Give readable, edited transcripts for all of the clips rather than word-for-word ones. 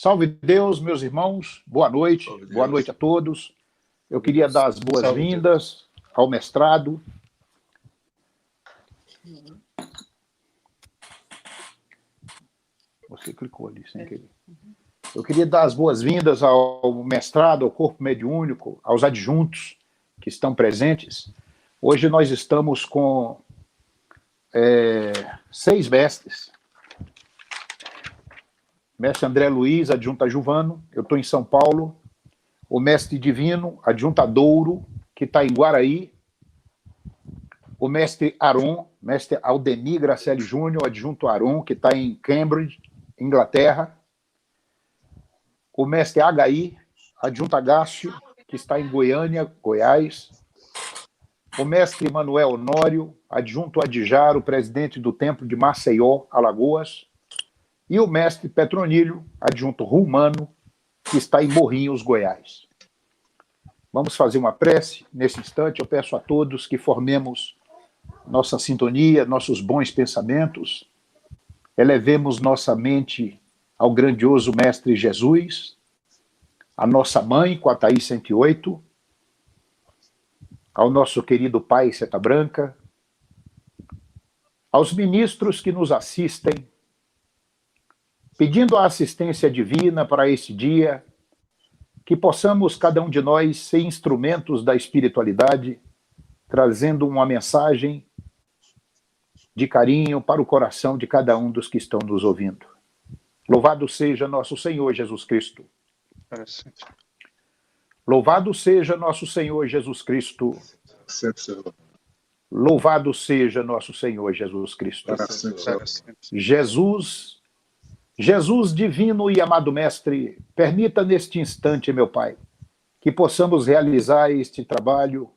Salve Deus, meus irmãos, boa noite, boa noite a todos. Eu queria dar as boas-vindas ao mestrado. Você clicou ali sem querer. Eu queria dar as boas-vindas ao mestrado, ao corpo mediúnico, aos adjuntos que estão presentes. Hoje nós estamos com 6 mestres. Mestre André Luiz, adjunta Juvano, eu estou em São Paulo. O mestre Divino, adjunta Douro, que está em Guaraí. O mestre Aron, mestre Aldemir Gracelli Júnior, adjunto Aron, que está em Cambridge, Inglaterra. O mestre HI, adjunto Agácio, que está em Goiânia, Goiás. O mestre Manuel Honório, adjunto Adjaro, presidente do Templo de Maceió, Alagoas. E o mestre Petronílio, adjunto Rumano, que está em Morrinhos, Goiás. Vamos fazer uma prece. Nesse instante, eu peço a todos que formemos nossa sintonia, nossos bons pensamentos, elevemos nossa mente ao grandioso Mestre Jesus, a nossa mãe, com a Thaís 108, ao nosso querido Pai Seta Branca, aos ministros que nos assistem, pedindo a assistência divina para esse dia, que possamos, cada um de nós, ser instrumentos da espiritualidade, trazendo uma mensagem de carinho para o coração de cada um dos que estão nos ouvindo. Louvado seja nosso Senhor Jesus Cristo. Louvado seja nosso Senhor Jesus Cristo. Louvado seja nosso Senhor Jesus Cristo. Jesus divino e amado Mestre, permita neste instante, meu Pai, que possamos realizar este trabalho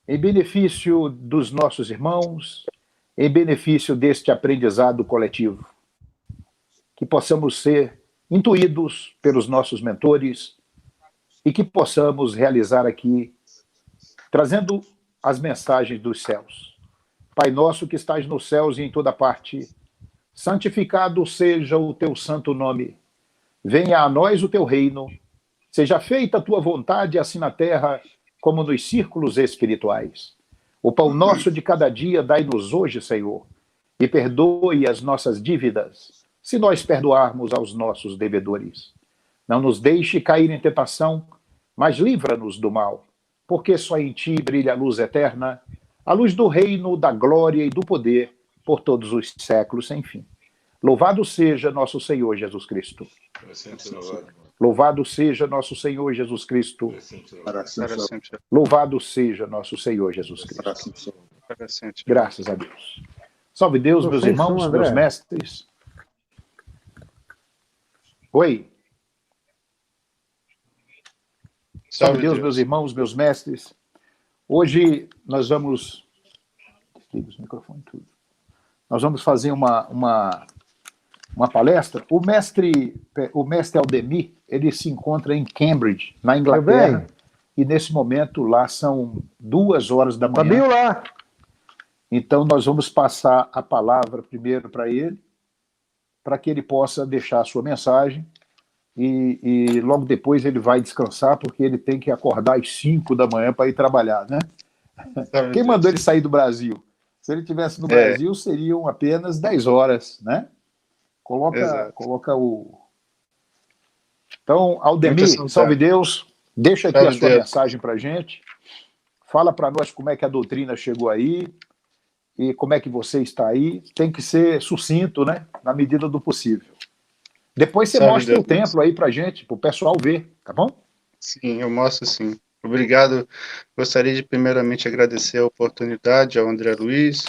em benefício dos nossos irmãos, em benefício deste aprendizado coletivo. Que possamos ser intuídos pelos nossos mentores e que possamos realizar aqui, trazendo as mensagens dos céus. Pai nosso que estás nos céus e em toda parte, santificado seja o teu santo nome. Venha a nós o teu reino. Seja feita a tua vontade, assim na terra como nos círculos espirituais. O pão nosso de cada dia dai-nos hoje, Senhor, e perdoe as nossas dívidas, se nós perdoarmos aos nossos devedores. Não nos deixe cair em tentação, mas livra-nos do mal, porque só em ti brilha a luz eterna, a luz do reino, da glória e do poder, por todos os séculos sem fim. Louvado seja nosso Senhor Jesus Cristo. Louvado seja nosso Senhor Jesus Cristo. Louvado seja nosso Senhor Jesus Cristo. Graças a Deus. Salve Deus, meus irmãos, meus mestres. Oi. Salve Deus, meus irmãos, meus mestres. Hoje nós vamos... Desliga os microfones, tudo. Nós vamos fazer uma palestra. O mestre Aldemir, ele se encontra em Cambridge, na Inglaterra, e nesse momento lá são 2 horas da manhã. Fabinho lá. Então nós vamos passar a palavra primeiro para ele, para que ele possa deixar a sua mensagem, e logo depois ele vai descansar, porque ele tem que acordar às 5 da manhã para ir trabalhar, né? Quem mandou ele sair do Brasil? Se ele estivesse no Brasil, seriam apenas 10 horas, né? Coloca o... Então, Aldemir, salve Deus, deixa aqui a sua mensagem para a gente, fala para nós como é que a doutrina chegou aí e como é que você está aí. Tem que ser sucinto, né? Na medida do possível. Depois você mostra o templo aí para a gente, para o pessoal ver, tá bom? Sim, eu mostro sim. Obrigado. Gostaria de primeiramente agradecer a oportunidade ao André Luiz,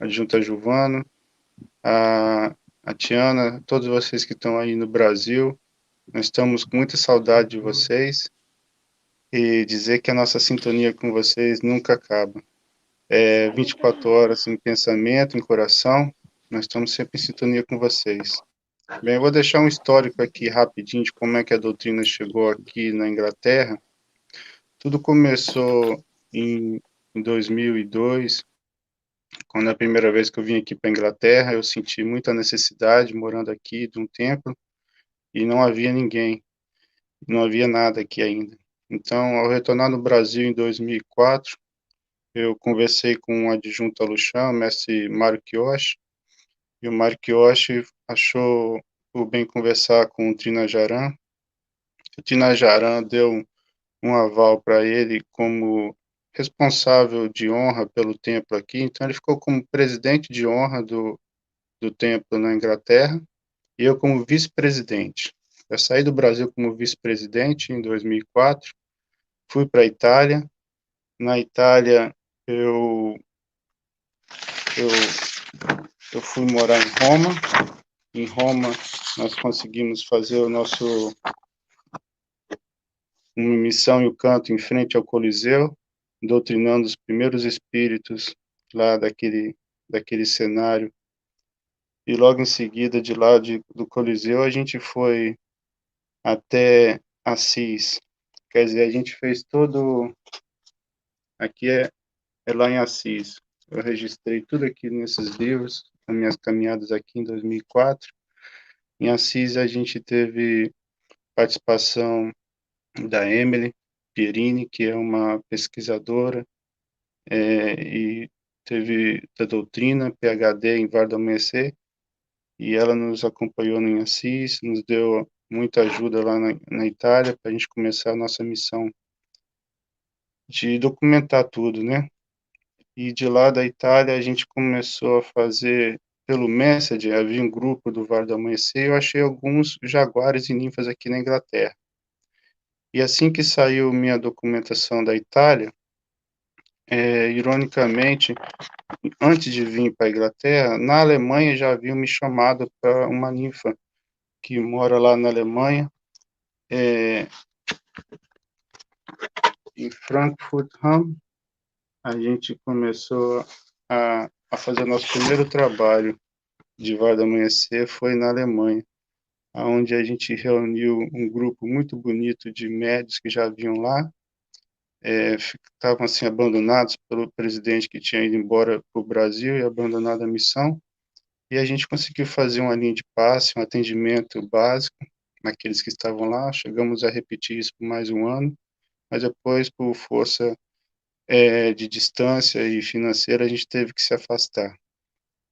adjunta Juvano, a Tiana, todos vocês que estão aí no Brasil. Nós estamos com muita saudade de vocês e dizer que a nossa sintonia com vocês nunca acaba. 24 horas em pensamento, em coração, nós estamos sempre em sintonia com vocês. Bem, eu vou deixar um histórico aqui rapidinho de como é que a doutrina chegou aqui na Inglaterra. Tudo começou em 2002, quando a primeira vez que eu vim aqui para a Inglaterra, eu senti muita necessidade, morando aqui, de um templo, e não havia ninguém, não havia nada aqui ainda. Então, ao retornar no Brasil em 2004, eu conversei com o adjunto ao Luxão, o mestre Mário Kiyoshi, e o Mário Kiyoshi achou por bem conversar com o Trinajaran. O Trinajaran deu um aval para ele como responsável de honra pelo templo aqui, então ele ficou como presidente de honra do templo na Inglaterra, e eu como vice-presidente. Eu saí do Brasil como vice-presidente em 2004, fui para a Itália. Na Itália, eu, eu, eu fui morar em Roma. Em Roma, nós conseguimos fazer uma missão e o canto em frente ao Coliseu, doutrinando os primeiros espíritos lá daquele cenário. E logo em seguida, de lá do Coliseu, a gente foi até Assis. Quer dizer, a gente fez todo... Aqui é lá em Assis. Eu registrei tudo aqui nesses livros, as minhas caminhadas aqui em 2004. Em Assis, a gente teve participação da Emily Pierini, que é uma pesquisadora, e teve da doutrina, PhD em Var do Amanhecer, e ela nos acompanhou em Assis, nos deu muita ajuda lá na Itália, para a gente começar a nossa missão de documentar tudo, né? E de lá da Itália a gente começou a fazer pelo Messenger, havia um grupo do Vale do Amanhecer, eu achei alguns jaguares e ninfas aqui na Inglaterra. E assim que saiu minha documentação da Itália, ironicamente, antes de vir para a Inglaterra, na Alemanha já haviam me chamado para uma ninfa que mora lá na Alemanha, em Frankfurt am. A gente começou a fazer nosso primeiro trabalho de Vale do Amanhecer, foi na Alemanha, onde a gente reuniu um grupo muito bonito de médios que já haviam lá, estavam assim abandonados pelo presidente que tinha ido embora para o Brasil e abandonado a missão, e a gente conseguiu fazer uma linha de passe, um atendimento básico naqueles que estavam lá. Chegamos a repetir isso por mais um ano, mas depois, por força de distância e financeira, a gente teve que se afastar.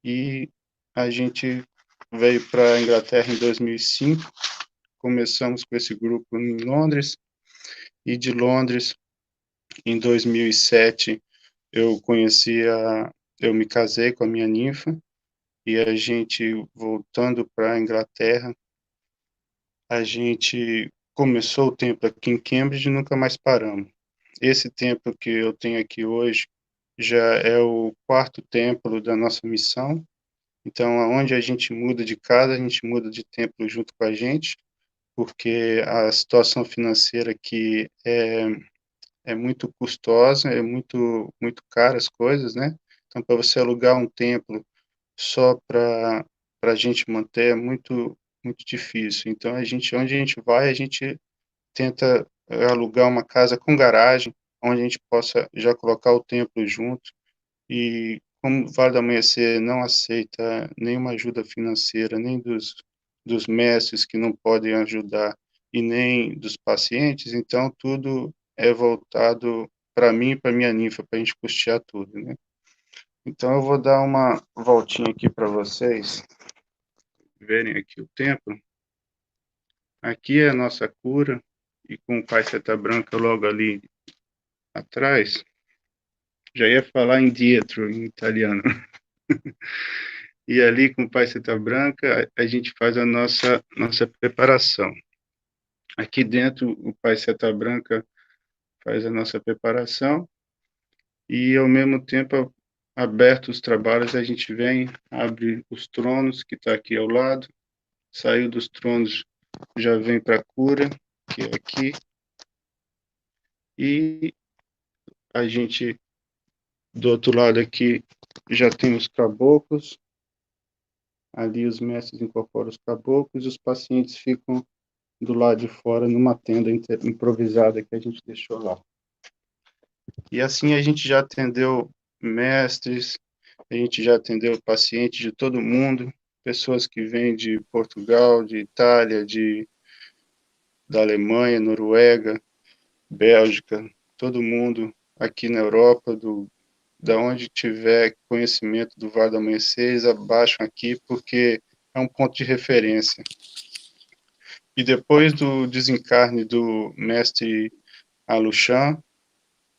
E a gente veio para a Inglaterra em 2005, começamos com esse grupo em Londres, e de Londres, em 2007, eu me casei com a minha ninfa, e a gente, voltando para a Inglaterra, a gente começou o templo aqui em Cambridge e nunca mais paramos. Esse templo que eu tenho aqui hoje já é o quarto templo da nossa missão. Então, aonde a gente muda de casa, a gente muda de templo junto com a gente, porque a situação financeira aqui é muito custosa, é muito cara as coisas, né? Então, para você alugar um templo só para a gente manter é muito difícil. Então, onde a gente vai, a gente tenta alugar uma casa com garagem, onde a gente possa já colocar o templo junto. E como o Vale do Amanhecer não aceita nenhuma ajuda financeira, nem dos mestres que não podem ajudar, e nem dos pacientes, então tudo é voltado para mim e para minha ninfa, para a gente custear tudo, né? Então eu vou dar uma voltinha aqui para vocês verem aqui o templo. Aqui é a nossa cura, e com o Pai Seta Branca logo ali atrás. Já ia falar em dietro, em italiano. E ali com o Pai Seta Branca, a gente faz a nossa preparação. Aqui dentro, o Pai Seta Branca faz a nossa preparação, e ao mesmo tempo, aberto os trabalhos, a gente vem, abre os tronos, que está aqui ao lado, saiu dos tronos, já vem para a cura, que é aqui, e a gente, do outro lado aqui, já tem os caboclos, ali os mestres incorporam os caboclos, e os pacientes ficam do lado de fora, numa tenda improvisada que a gente deixou lá. E assim a gente já atendeu mestres, a gente já atendeu pacientes de todo mundo, pessoas que vêm de Portugal, de Itália, de da Alemanha, Noruega, Bélgica, todo mundo aqui na Europa, da onde tiver conhecimento do Vale do Amanhecer, eles abaixam aqui, porque é um ponto de referência. E depois do desencarne do mestre Aluchan,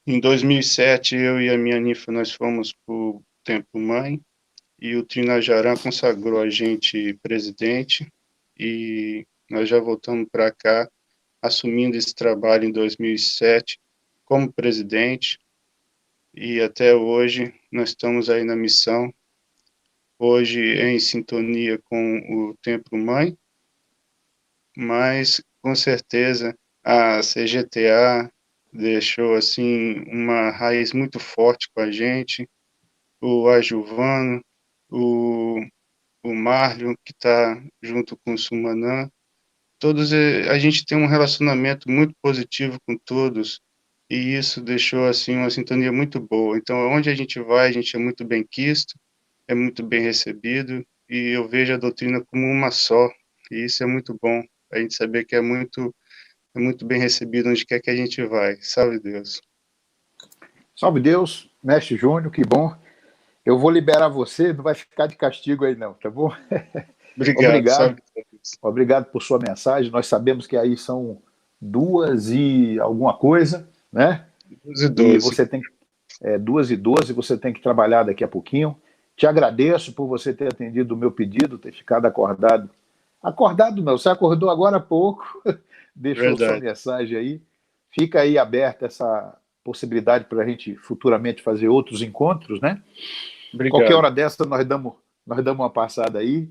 em 2007, eu e a minha ninfa, nós fomos para o Templo Mãe, e o Trinajaran consagrou a gente presidente, e nós já voltamos para cá, assumindo esse trabalho em 2007 como presidente, e até hoje nós estamos aí na missão, hoje em sintonia com o Templo Mãe, mas com certeza a CGTA deixou assim uma raiz muito forte com a gente, o Ajuvano, o, o Marlon, que está junto com o Sumanã, todos, a gente tem um relacionamento muito positivo com todos, e isso deixou assim uma sintonia muito boa. Então, onde a gente vai, a gente é muito bem quisto, é muito bem recebido, e eu vejo a doutrina como uma só, e isso é muito bom, a gente saber que é muito bem recebido onde quer que a gente vai. Salve Deus. Salve Deus, mestre Júnior, que bom. Eu vou liberar você, não vai ficar de castigo aí não, tá bom? Obrigado, Obrigado, salve Deus. obrigado por sua mensagem. Nós sabemos que aí são 2 e alguma coisa, né? 12, E 12. você tem 2h12, você tem que trabalhar daqui a pouquinho. Te agradeço por você ter atendido o meu pedido, ter ficado acordado. Acordado não, você acordou agora há pouco, deixou sua Verdade. mensagem aí. Fica aí aberta essa possibilidade para a gente futuramente fazer outros encontros, né? Qualquer Obrigado. hora dessa nós damos uma passada aí,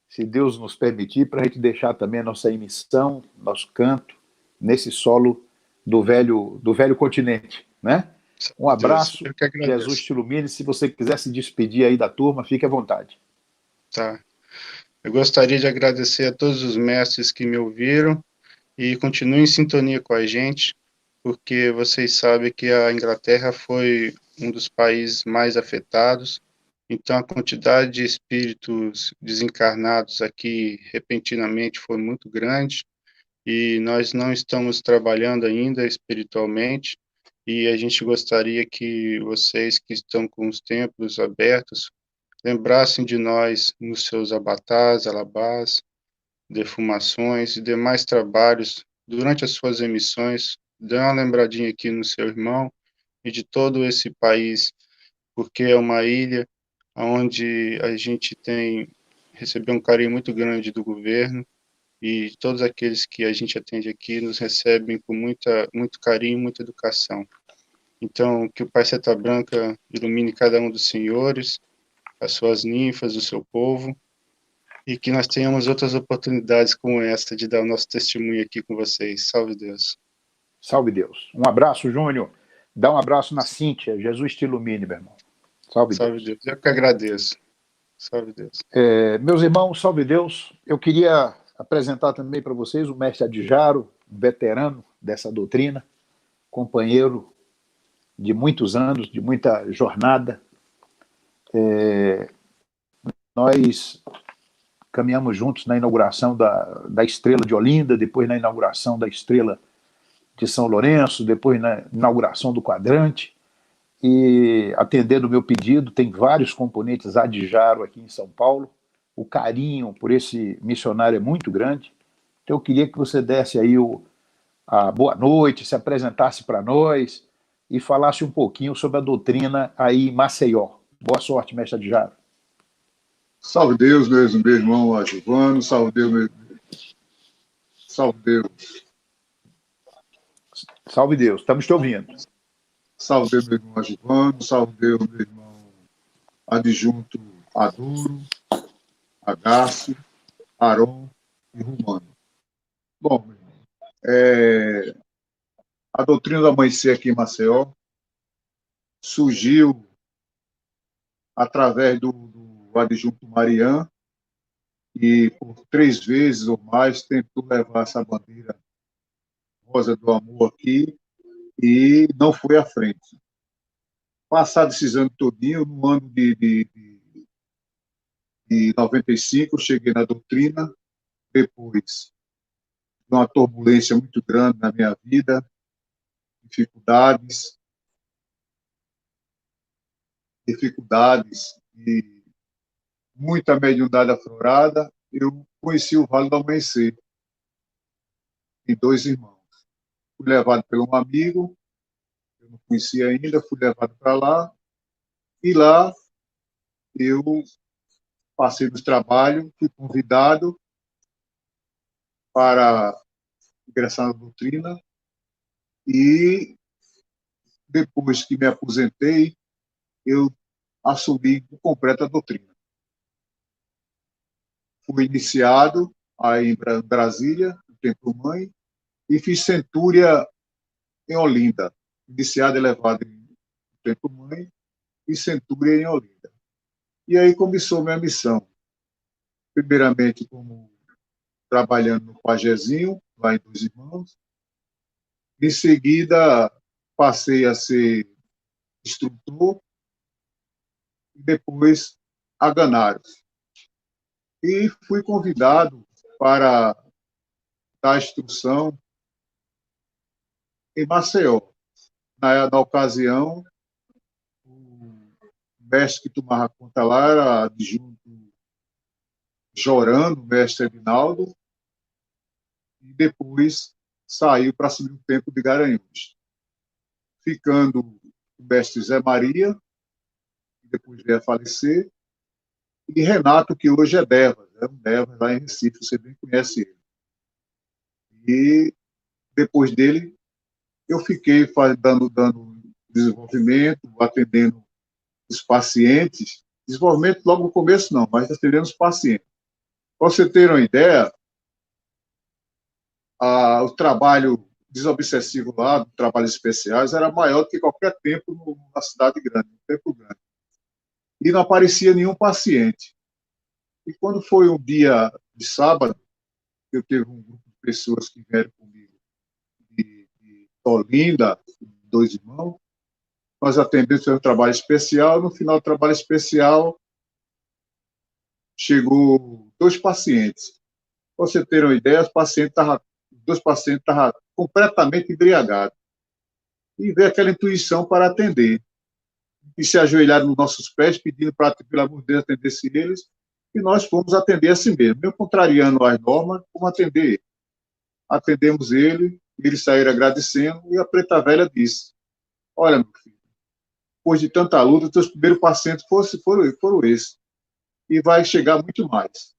se Deus nos permitir, para a gente deixar também a nossa emissão, nosso canto, nesse solo do velho continente, né? Um Salve Deus. abraço, Eu que Jesus agradeço. te ilumine. Se você quiser se despedir aí da turma, fique à vontade. Tá. Eu gostaria de agradecer a todos os mestres que me ouviram e continuem em sintonia com a gente, porque vocês sabem que a Inglaterra foi um dos países mais afetados, então a quantidade de espíritos desencarnados aqui repentinamente foi muito grande e nós não estamos trabalhando ainda espiritualmente e a gente gostaria que vocês que estão com os templos abertos lembrassem de nós nos seus abatás, alabás, defumações e demais trabalhos durante as suas emissões. Dê uma lembradinha aqui no seu irmão e de todo esse país, porque é uma ilha onde a gente recebeu um carinho muito grande do governo e todos aqueles que a gente atende aqui nos recebem com muito carinho, muita educação. Então, que o Pai Seta Branca ilumine cada um dos senhores, as suas ninfas, o seu povo, e que nós tenhamos outras oportunidades como essa de dar o nosso testemunho aqui com vocês. Salve Deus. Salve Deus. Um abraço, Júnior. Dá um abraço na Cíntia. Jesus te ilumine, meu irmão. Salve Salve Deus. Deus. Eu que agradeço. Salve Deus. Meus irmãos, salve Deus. Eu queria apresentar também para vocês o mestre Adjaro, um veterano dessa doutrina, companheiro de muitos anos, de muita jornada. Nós caminhamos juntos na inauguração da Estrela de Olinda, depois na inauguração da Estrela de São Lourenço, depois na inauguração do Quadrante, e atendendo o meu pedido, tem vários componentes Adjaro aqui em São Paulo. O carinho por esse missionário é muito grande. Então eu queria que você desse aí a boa noite, se apresentasse para nós e falasse um pouquinho sobre a doutrina aí em Maceió. Boa sorte, mestre Adjaro. Salve Deus, meu irmão Ajuvano, salve Deus, salve Deus. Salve Deus, estamos te ouvindo. Salve Deus, meu irmão Ajuvano, salve Deus, meu irmão adjunto Aduro, Agácio, Aron e Romano. Bom, meu irmão, a doutrina do amanhecer aqui em Maceió surgiu através do adjunto Marian, e por 3 vezes ou mais tentou levar essa bandeira rosa do amor aqui e não foi à frente. Passado esses anos todinho, no ano de 95, cheguei na doutrina, depois uma turbulência muito grande na minha vida, dificuldades e muita mediunidade aflorada, eu conheci o Vale do Amanhecer, em Dois Irmãos. Fui levado por um amigo, eu não conhecia ainda, fui levado para lá, e lá eu passei nos trabalhos, fui convidado para ingressar na doutrina, e depois que me aposentei, eu assumi com completa doutrina. Fui iniciado aí em Brasília, no Templo Mãe, e fiz centúria em Olinda. Iniciado e elevado no Templo Mãe e centúria em Olinda. E aí começou minha missão. Primeiramente, como trabalhando no Pajezinho, lá em Dois Irmãos. Em seguida, passei a ser instrutor e depois a Ganários. E fui convidado para dar instrução em Maceió. Na ocasião, o mestre que tomava conta lá era adjunto Jorando, o mestre Edinaldo, e depois saiu para assumir o tempo de Garanhuns, ficando o mestre Zé Maria, que depois veio a falecer, e Renato, que hoje é Devas, é um Devas lá em Recife, você bem conhece ele. E depois dele, eu fiquei dando desenvolvimento, atendendo os pacientes, desenvolvimento logo no começo não, mas atendendo os pacientes. Para você ter uma ideia, o trabalho desobsessivo lá, trabalhos especiais, era maior do que qualquer tempo na cidade grande, no tempo grande. E não aparecia nenhum paciente. E quando foi um dia de sábado, eu teve um grupo de pessoas que vieram comigo de Olinda, Dois Irmãos, nós atendemos um trabalho especial, no final do trabalho especial, chegou 2 pacientes. Para você ter uma ideia, os dois pacientes estavam completamente embriagados. E veio aquela intuição para atender. E se ajoelharam nos nossos pés, pedindo para, pelo amor de Deus, atendesse eles, e nós fomos atender assim mesmo, mesmo contrariando as normas, como atender ele. Atendemos ele, eles saíram agradecendo, e a preta velha disse: olha, meu filho, depois de tanta luta, os teus primeiros pacientes foram esses, e vai chegar muito mais.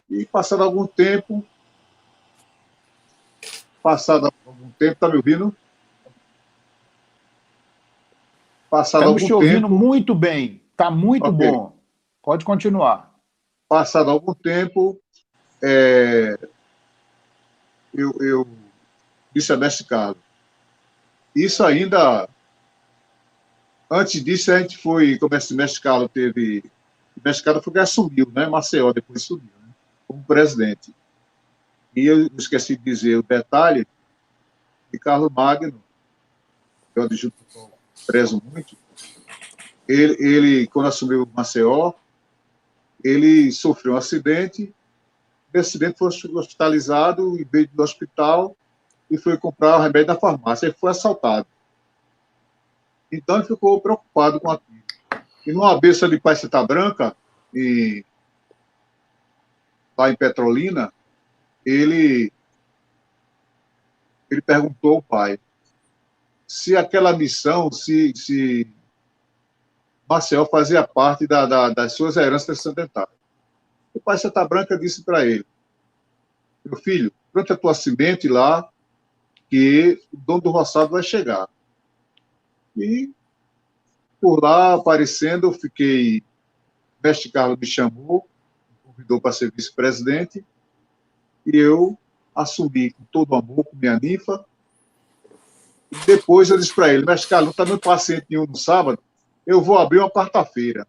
E passado algum tempo, tá me ouvindo? Estamos te ouvindo muito bem, está muito okay. Bom. Pode continuar. Passado algum tempo, eu disse a mestre Carlos, isso ainda, antes disso a gente foi, como esse mestre Carlos teve, o mestre Carlos foi que assumiu, né, Maceió, depois subiu, né, como presidente. E eu esqueci de dizer o detalhe de Carlos Magno, que é o adjunto que eu prezo muito. Ele, quando assumiu Maceió, ele sofreu um acidente. Esse acidente foi hospitalizado e veio do hospital e foi comprar o remédio na farmácia. Ele foi assaltado. Então, ele ficou preocupado com aquilo. E numa besta de Paiseta Branca, lá em Petrolina, ele perguntou ao pai se aquela missão, se Maceió fazia parte das suas heranças transcendentais. O Paiseta Branca disse para ele: meu filho, planta a tua semente lá, que o dono do roçado vai chegar. E por lá, aparecendo, eu fiquei... O mestre Carlos me chamou, me convidou para ser vice-presidente, e eu assumi com todo amor, com minha ninfa. E depois eu disse para ele: mestre Carlos, não está dando paciente nenhum no sábado, eu vou abrir uma quarta-feira.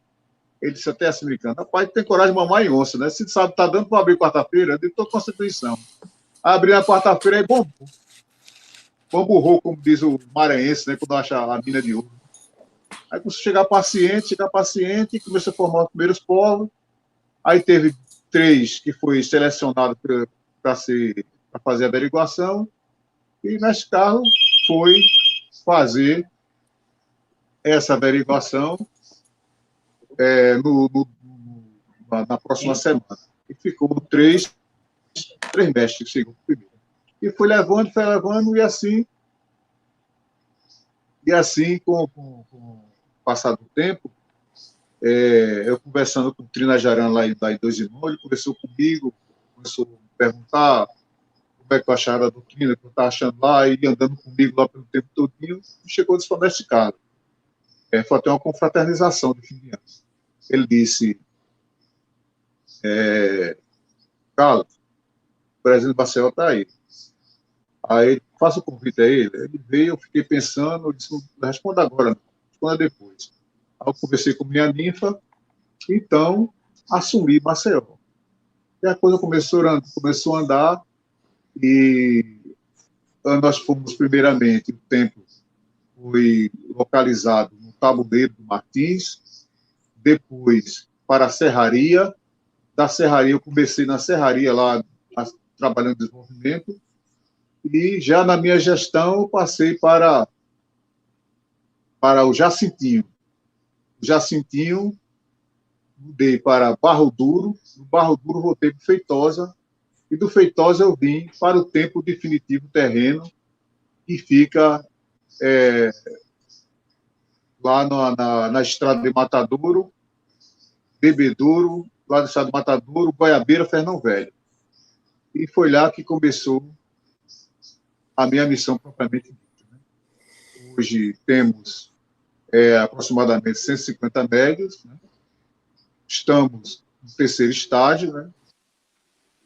Ele disse até assim, brincando: rapaz, tem coragem de mamar em onça, né? Se sábado está dando para abrir quarta-feira, eu estou com Constituição. Abri a quarta-feira e bamburrou, como diz o maranhense, né, quando acha a mina de ouro. Aí começou a chegar paciente, começou a formar os primeiros povos. Aí teve 3 que foi selecionado para para fazer a averiguação, e Mestre Carlos foi fazer essa averiguação na próxima semana. E ficou três mestres, segundo o primeiro. E foi levando, e assim com o passar do tempo, eu conversando com o Trinajaran lá em Dois Irmãos, ele conversou comigo, começou a me perguntar como é que eu achava a doutrina, o que eu estava achando lá, e andando comigo lá pelo tempo todinho, e chegou nesse Mestre Carlos. Foi até uma confraternização de fim de ano. Ele disse, Carlos, o presidente Marcel está aí. Aí, faça o convite a ele. Ele veio, eu fiquei pensando, eu disse, não responda agora, não, responda depois. Aí eu conversei com minha ninfa, então assumi Maceió. E a coisa começou a andar, e nós fomos, primeiramente, o templo foi localizado no Tabuleiro do Martins, depois para a Serraria. Da Serraria, eu comecei na Serraria, lá trabalhando em desenvolvimento, e já na minha gestão eu passei para o Jacintinho. O Jacintinho, mudei para Barro Duro, do Barro Duro voltei para Feitosa, e do Feitosa eu vim para o tempo definitivo terreno, que fica lá na estrada de Matadouro, Bebedouro, lá do estado de Matadouro, Goiabeira, Fernão Velho. E foi lá que começou a minha missão propriamente dita. Né? Hoje temos aproximadamente 150 médios, né? Estamos no terceiro estágio, né?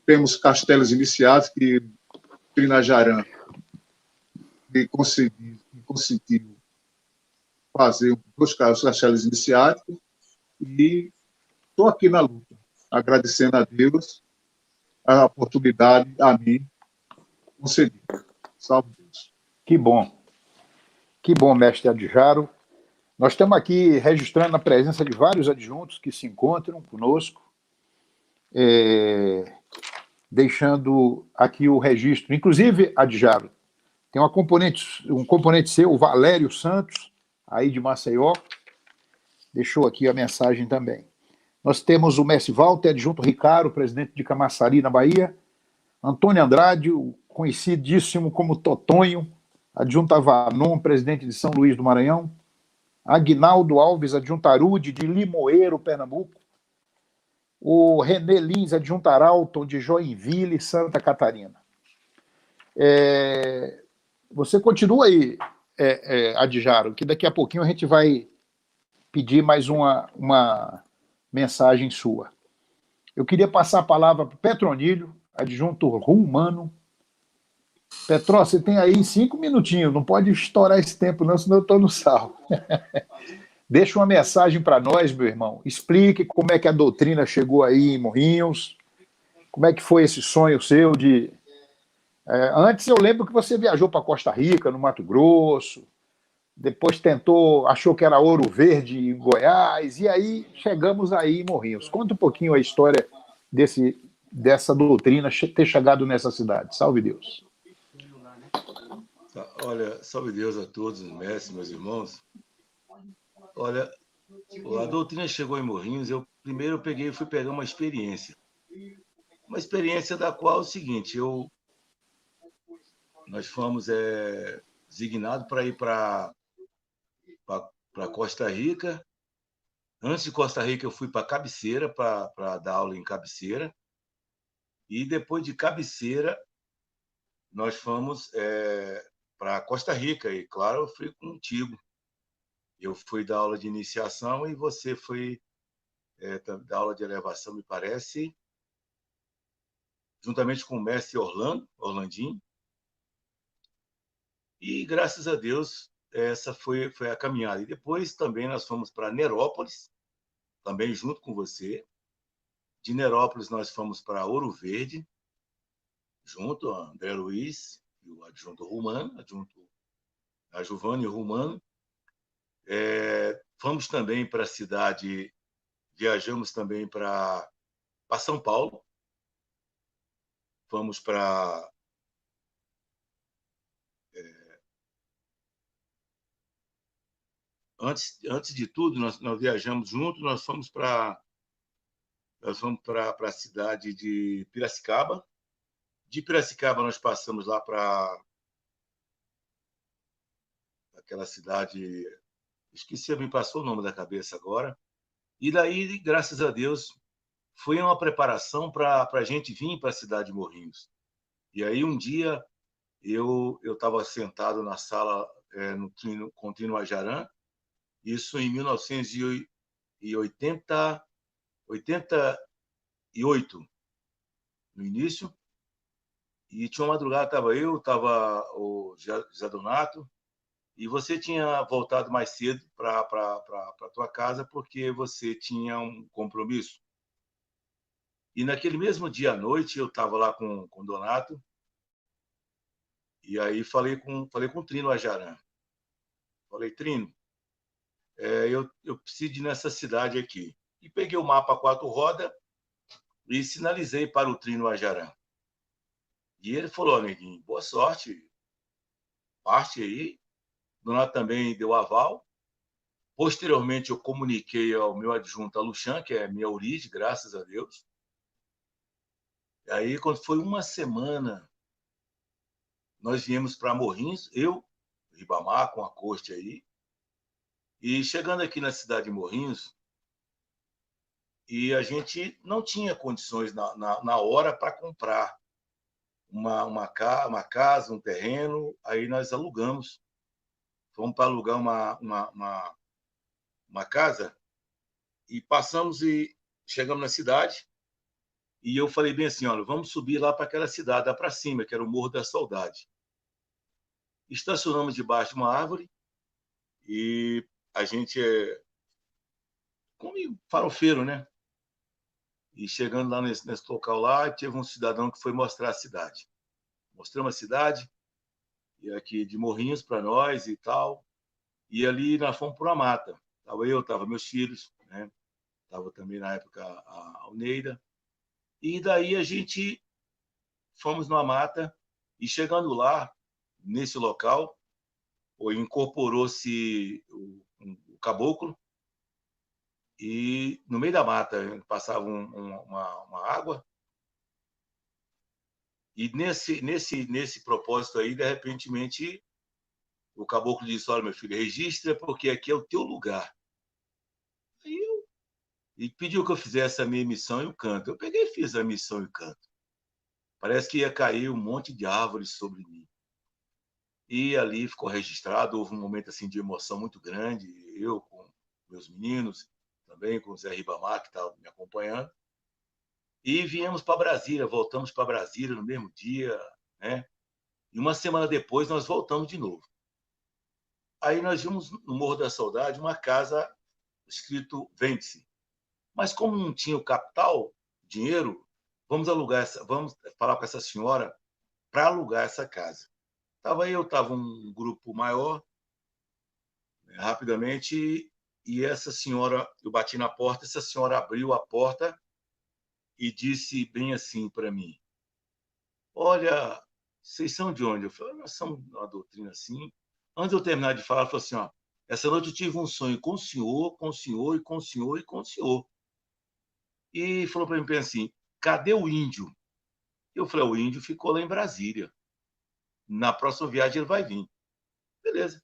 Temos castelos iniciados que Trinajaran me conseguiu fazer os castelos iniciáticos, e estou aqui na luta, agradecendo a Deus a oportunidade a mim concedida. Salve Deus. Que bom, mestre Adjaro. Nós estamos aqui registrando a presença de vários adjuntos que se encontram conosco, deixando aqui o registro. Inclusive, Adjaro, tem um componente seu, o Valério Santos, aí de Maceió, deixou aqui a mensagem também. Nós temos o mestre Walter, adjunto Ricardo, presidente de Camaçari, na Bahia, Antônio Andrade, o conhecidíssimo como Totonho, adjunto Avanon, presidente de São Luís do Maranhão, Aguinaldo Alves, adjunto Arude, de Limoeiro, Pernambuco, o René Lins, adjunto Arauton, de Joinville, Santa Catarina. Você continua aí, Adjaro, que daqui a pouquinho a gente vai pedir mais uma mensagem sua. Eu queria passar a palavra para o Petronílio, adjunto Rumano. Petró, você tem aí 5 minutinhos, não pode estourar esse tempo não, senão eu estou no sal. Deixa uma mensagem para nós, meu irmão. Explique como é que a doutrina chegou aí em Morrinhos, como é que foi esse sonho seu de... antes eu lembro que você viajou para Costa Rica, no Mato Grosso, depois achou que era Ouro Verde em Goiás, e aí chegamos aí em Morrinhos. Conta um pouquinho a história dessa doutrina ter chegado nessa cidade. Salve Deus. Olha, salve Deus a todos, mestres, meus irmãos. Olha, a doutrina chegou em Morrinhos, primeiro eu fui pegar uma experiência. Uma experiência da qual é o seguinte, nós fomos designados para ir para Costa Rica. Antes de Costa Rica, eu fui para Cabeceira, para dar aula em Cabeceira. E depois de Cabeceira, nós fomos para Costa Rica. E, claro, eu fui contigo. Eu fui dar aula de iniciação e você foi dar aula de elevação, me parece, juntamente com o mestre Orlandinho. E, graças a Deus, essa foi a caminhada. E depois também nós fomos para Nerópolis, também junto com você. De Nerópolis nós fomos para Ouro Verde, junto a André Luiz e o adjunto Rumano, a Giovanni Rumano. Fomos também para a cidade, viajamos também para São Paulo. Fomos para antes de tudo, nós viajamos juntos, nós fomos para a cidade de Piracicaba. De Piracicaba, nós passamos lá para aquela cidade, esqueci, me passou o nome da cabeça agora. E daí, graças a Deus, foi uma preparação para a gente vir para a cidade de Morrinhos. E aí, um dia, eu estava sentado na sala no Contínuo Ajarã, isso em 1988, no início, e tinha uma madrugada, estava o Zé Donato, e você tinha voltado mais cedo para a tua casa porque você tinha um compromisso. E naquele mesmo dia à noite, eu estava lá com o Donato, e aí falei com o Trino Ajarã. Falei, Trino, eu preciso ir nessa cidade aqui. E peguei o mapa 4 rodas e sinalizei para o Trino Ajarã. E ele falou, neguinho, boa sorte, parte aí. O Donato também deu aval. Posteriormente, eu comuniquei ao meu adjunto, a Luxan, que é minha origem, graças a Deus. E aí, quando foi uma semana, nós viemos para Morrinhos, eu, Ribamar, com a corte aí, e chegando aqui na cidade de Morrinhos, e a gente não tinha condições na hora para comprar uma casa, um terreno, aí nós alugamos. Fomos para alugar uma casa e passamos e chegamos na cidade e eu falei bem assim, olha, vamos subir lá para aquela cidade, lá para cima, que era o Morro da Saudade. Estacionamos debaixo de uma árvore e a gente como farofeiro, né? E chegando lá nesse local lá, teve um cidadão que foi mostrar a cidade. Mostramos a cidade, e aqui de Morrinhos para nós e tal. E ali nós fomos para uma mata. Estava meus filhos, né? Estava também na época a Alneida. E daí a gente fomos numa mata e chegando lá, nesse local, incorporou-se o caboclo e no meio da mata passava uma água e nesse propósito aí, de repente, o caboclo disse, olha, meu filho, registra porque aqui é o teu lugar. E pediu que eu fizesse a minha missão e o canto. Eu peguei e fiz a missão e o canto. Parece que ia cair um monte de árvores sobre mim. E ali ficou registrado, houve um momento assim de emoção muito grande, eu com meus meninos, também com o Zé Ribamar, que estava me acompanhando. E viemos para Brasília, voltamos para Brasília no mesmo dia, né? E uma semana depois nós voltamos de novo. Aí nós vimos no Morro da Saudade uma casa escrito Vende-se. Mas como não tinha o capital, dinheiro, vamos falar com essa senhora para alugar essa casa. Estava um grupo maior, rapidamente, e essa senhora, eu bati na porta, essa senhora abriu a porta e disse bem assim para mim, olha, vocês são de onde? Eu falei, nós somos uma doutrina assim. Antes de eu terminar de falar, ela falou assim, ó, essa noite eu tive um sonho com o senhor, com o senhor, e com o senhor, e com o senhor. E falou para mim assim, cadê o índio? Eu falei, o índio ficou lá em Brasília. Na próxima viagem ele vai vir. Beleza.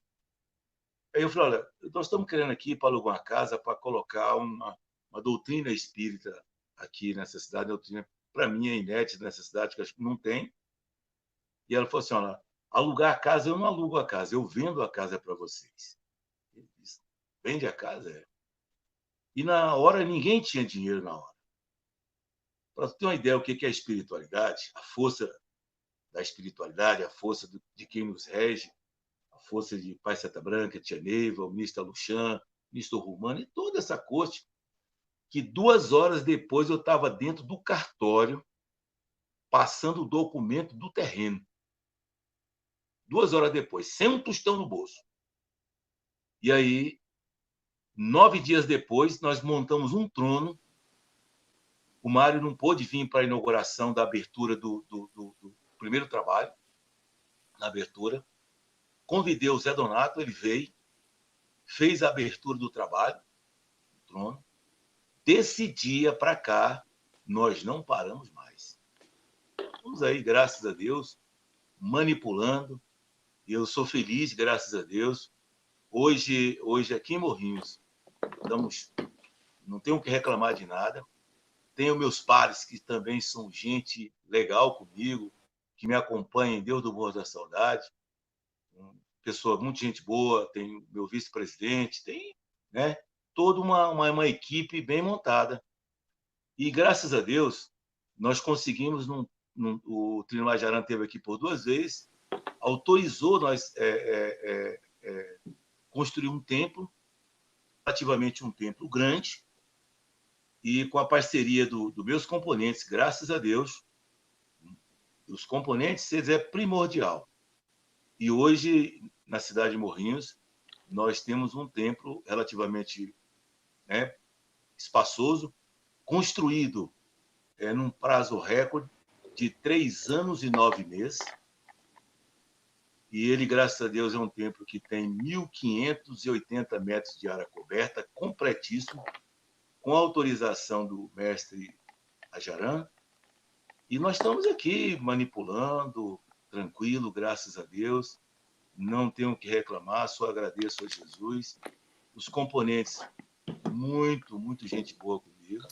Aí eu falei, olha, nós estamos querendo aqui para alugar uma casa para colocar uma doutrina espírita aqui nessa cidade. Doutrina, para mim, é inédita nessa cidade, que acho que não tem. E ela falou assim, olha, alugar a casa, eu não alugo a casa, eu vendo a casa para vocês. Ele disse, vende a casa? É. E na hora, ninguém tinha dinheiro na hora. Para você ter uma ideia do que é a espiritualidade, a força da espiritualidade, a força de quem nos rege, a força de Pai Seta Branca, Tia Neiva, o ministro Luxan, o ministro Romano, e toda essa corte, que 2 horas depois eu estava dentro do cartório, passando o documento do terreno. 2 horas depois, sem um tostão no bolso. E aí, 9 dias depois, nós montamos um trono. O Mário não pôde vir para a inauguração da abertura do primeiro trabalho, na abertura. Convidei o Zé Donato, ele veio, fez a abertura do trabalho, do trono. Desse dia para cá, nós não paramos mais. Estamos aí, graças a Deus, manipulando. E eu sou feliz, graças a Deus. Hoje aqui em Morrinhos, não tenho que reclamar de nada. Tenho meus pares que também são gente legal comigo, que me acompanham em Deus do Morro da Saudade. Pessoa, muita gente boa, tem meu vice-presidente, tem, né, toda uma equipe bem montada. E, graças a Deus, nós conseguimos, o Trino Ajaran esteve aqui por 2 vezes, autorizou nós construir um templo, relativamente um templo grande, e com a parceria dos meus componentes, graças a Deus, os componentes, eles é primordial. E hoje, na cidade de Morrinhos, nós temos um templo relativamente, né, espaçoso, construído num prazo recorde de 3 anos e 9 meses. E ele, graças a Deus, é um templo que tem 1.580 metros de área coberta, completíssimo, com autorização do mestre Ajaran. E nós estamos aqui manipulando, tranquilo, graças a Deus. Não tenho o que reclamar, só agradeço a Jesus. Os componentes, muito gente boa comigo.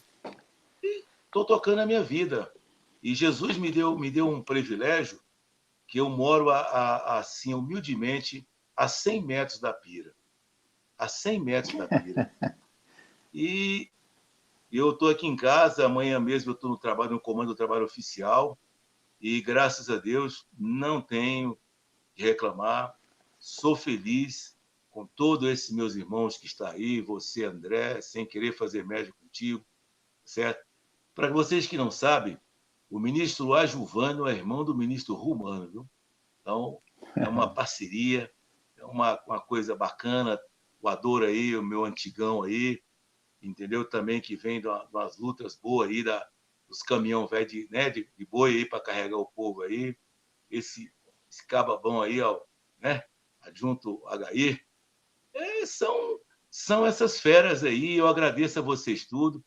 E estou tocando a minha vida. E Jesus me deu um privilégio que eu moro, assim, humildemente, a 100 metros da pira. A 100 metros da pira. E eu estou aqui em casa, amanhã mesmo eu estou no trabalho, no comando do trabalho oficial, e graças a Deus não tenho que reclamar, sou feliz com todos esses meus irmãos que estão aí, você, André, sem querer fazer média contigo, certo? Para vocês que não sabem, o ministro Ajuvano é irmão do ministro Rumano, viu? Então, é uma parceria, é uma coisa bacana, eu adoro aí, o meu antigão aí, entendeu? Também que vem de umas lutas boas aí, dos caminhão velho de boi aí para carregar o povo aí. Esse cababão aí, ó, né? Adjunto HI. São essas feras aí, eu agradeço a vocês tudo.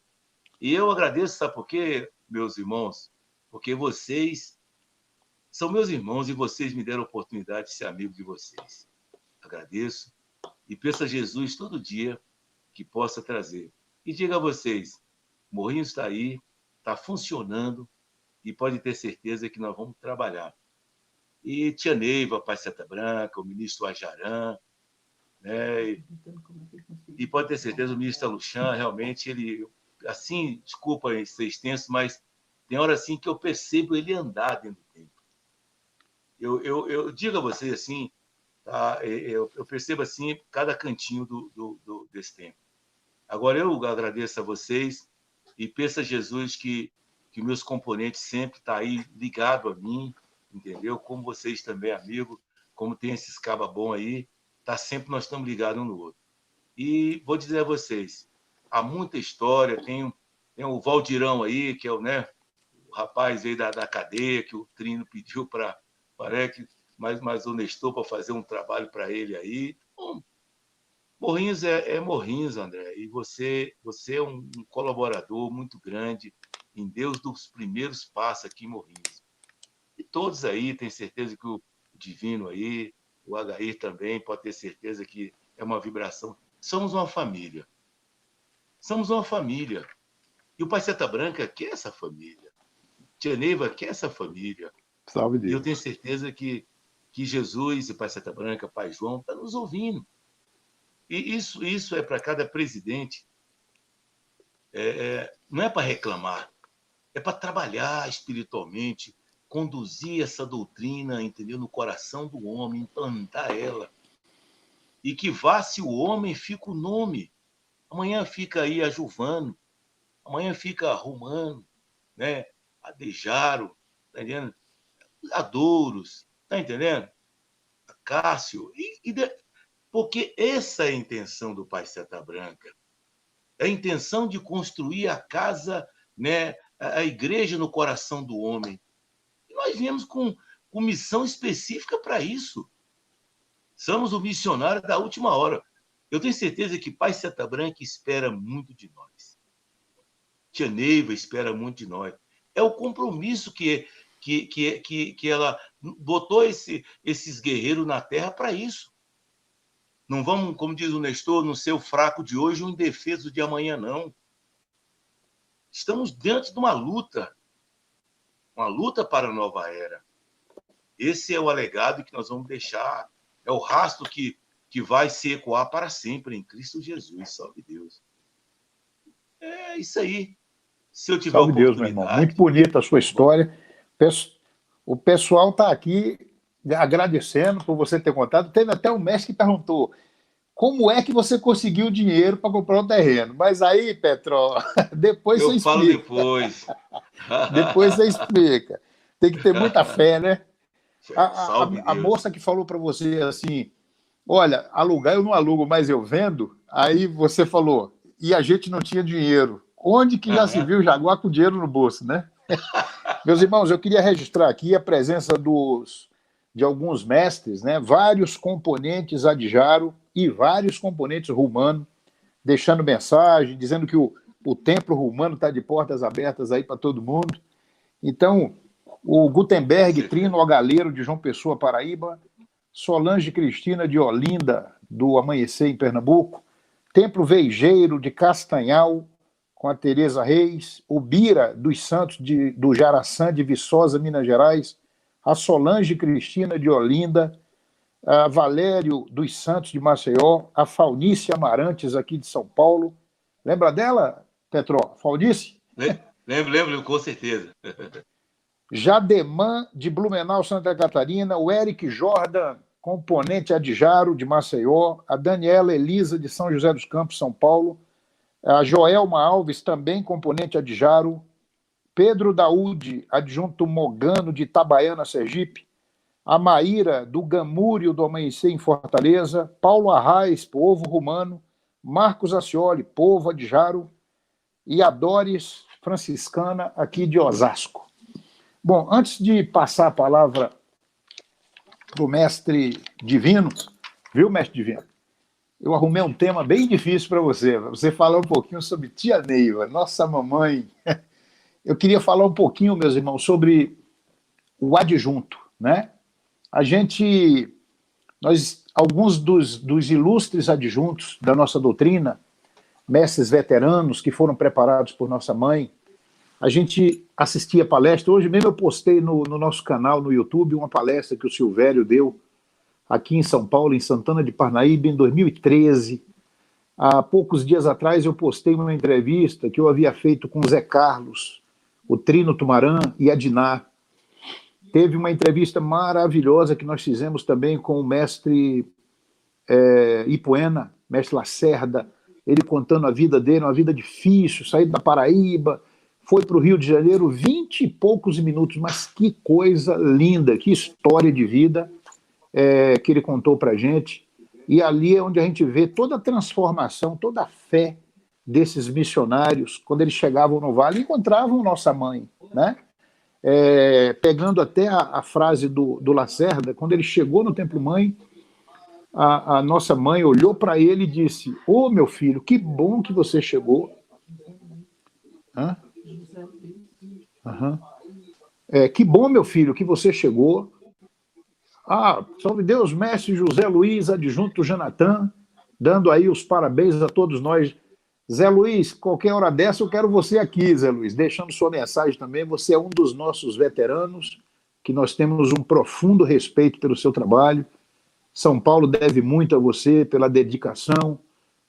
E eu agradeço, sabe por quê, meus irmãos? Porque vocês são meus irmãos e vocês me deram a oportunidade de ser amigo de vocês. Agradeço e peço a Jesus todo dia que possa trazer. E diga a vocês, Morrinhos está aí, está funcionando e pode ter certeza que nós vamos trabalhar. E Tia Neiva, Pai Seta Branca, o ministro Ajaran, né? E pode ter certeza, o ministro Aluxan, realmente, ele, assim, desculpa ser extenso, mas tem hora assim que eu percebo ele andar dentro do templo. Eu digo a vocês assim, tá? Eu percebo assim cada cantinho desse templo. Agora eu agradeço a vocês e peço a Jesus que meus componentes sempre estão aí ligados a mim, entendeu? Como vocês também, amigo, como tem esses cabas bons aí, nós estamos ligados um no outro. E vou dizer a vocês, há muita história, tem o Valdirão aí, que é o rapaz aí da cadeia, que o Trino pediu para, parece, mais honestou para fazer um trabalho para ele aí. Bom, Morrinhos é Morrinhos, André, e você é um colaborador muito grande em Deus dos primeiros passos aqui em Morrinhos. E todos aí, tenho certeza que o Divino aí, o HI também, pode ter certeza que é uma vibração. Somos uma família. Somos uma família. E o Pai Seta Branca quer essa família. Tia Neiva quer essa família. Salve Deus. E eu tenho certeza que Jesus e Pai Seta Branca, Pai João, estão nos ouvindo. E isso é para cada presidente. Não é para reclamar, é para trabalhar espiritualmente, conduzir essa doutrina, entendeu, no coração do homem, implantar ela. E que vá-se o homem, fica o nome. Amanhã fica aí Ajuvano, amanhã fica Romano, né? Adejaro, tá entendendo? Adouros, tá entendendo? Cássio. Porque essa é a intenção do Pai Seta Branca. É a intenção de construir a casa, né? A igreja no coração do homem. E nós viemos com missão específica para isso. Somos o missionário da última hora. Eu tenho certeza que Pai Seta Branca espera muito de nós. Tia Neiva espera muito de nós. É o compromisso que ela botou esses guerreiros na terra para isso. Não vamos, como diz o Nestor, não ser o fraco de hoje ou o indefeso de amanhã, não. Estamos diante de uma luta para a nova era. Esse é o alegado que nós vamos deixar, é o rastro que vai se ecoar para sempre em Cristo Jesus. Salve Deus. É isso aí. Se eu tiver Salve Deus, meu irmão. Muito bonita a sua história. O pessoal está aqui agradecendo por você ter contado. Teve até um mestre que perguntou como é que você conseguiu dinheiro para comprar um terreno. Mas aí, Petro, depois você explica. Eu falo depois. Depois você explica. Tem que ter muita fé, né? A moça que falou para você assim, olha, alugar eu não alugo, mas eu vendo. Aí você falou, e a gente não tinha dinheiro. Onde que já se viu Jaguar com dinheiro no bolso, né? Meus irmãos, eu queria registrar aqui a presença de alguns mestres, né? Vários componentes Adjaro e vários componentes Rumano, deixando mensagem, dizendo que o templo Rumano está de portas abertas aí para todo mundo. Então, o Gutenberg Trino Ogaleiro, de João Pessoa, Paraíba, Solange Cristina, de Olinda, do Amanhecer, em Pernambuco, Templo Veijeiro, de Castanhal, com a Tereza Reis, o Bira dos Santos, do Jaraçã, de Viçosa, Minas Gerais, a Solange Cristina, de Olinda, a Valério dos Santos, de Maceió, a Faunice Amarantes, aqui de São Paulo. Lembra dela, Petro? Faunice? Lembro, com certeza. Jademã, de Blumenau, Santa Catarina, o Eric Jordan, componente Adjaro, de Maceió, a Daniela Elisa, de São José dos Campos, São Paulo, a Joelma Alves, também componente Adjaro, Pedro Daúde, adjunto Mogano, de Itabaiana, Sergipe, a Maíra, do Gamúrio, do Amanhecer, em Fortaleza, Paulo Arraes, povo Rumano, Marcos Acioli, povo Adjaro, e a Doris Franciscana, aqui de Osasco. Bom, antes de passar a palavra para o mestre Divino, viu, mestre Divino? Eu arrumei um tema bem difícil para você falar um pouquinho sobre tia Neiva, nossa mamãe. Eu queria falar um pouquinho, meus irmãos, sobre o adjunto, né? Alguns dos ilustres adjuntos da nossa doutrina, mestres veteranos que foram preparados por nossa mãe, a gente assistia palestra. Hoje mesmo eu postei no nosso canal, no YouTube, uma palestra que o Silvério deu aqui em São Paulo, em Santana de Parnaíba, em 2013. Há poucos dias atrás eu postei uma entrevista que eu havia feito com o Zé Carlos, o Trino Tumarã e a Diná. Teve uma entrevista maravilhosa que nós fizemos também com o mestre Ipuena, mestre Lacerda, ele contando a vida dele, uma vida difícil, saído da Paraíba, foi para o Rio de Janeiro, 20 e poucos minutos, mas que coisa linda, que história de vida que ele contou para a gente. E ali é onde a gente vê toda a transformação, toda a fé desses missionários, quando eles chegavam no vale, encontravam nossa mãe, né? Pegando até a frase do Lacerda, quando ele chegou no Templo Mãe, a nossa mãe olhou para ele e disse: ô, meu filho, que bom que você chegou. Que bom, meu filho, que você chegou. Salve Deus, mestre José Luiz, adjunto Janatan, dando aí os parabéns a todos nós. Zé Luiz, qualquer hora dessa eu quero você aqui, Zé Luiz, deixando sua mensagem também. Você é um dos nossos veteranos, que nós temos um profundo respeito pelo seu trabalho. São Paulo deve muito a você pela dedicação,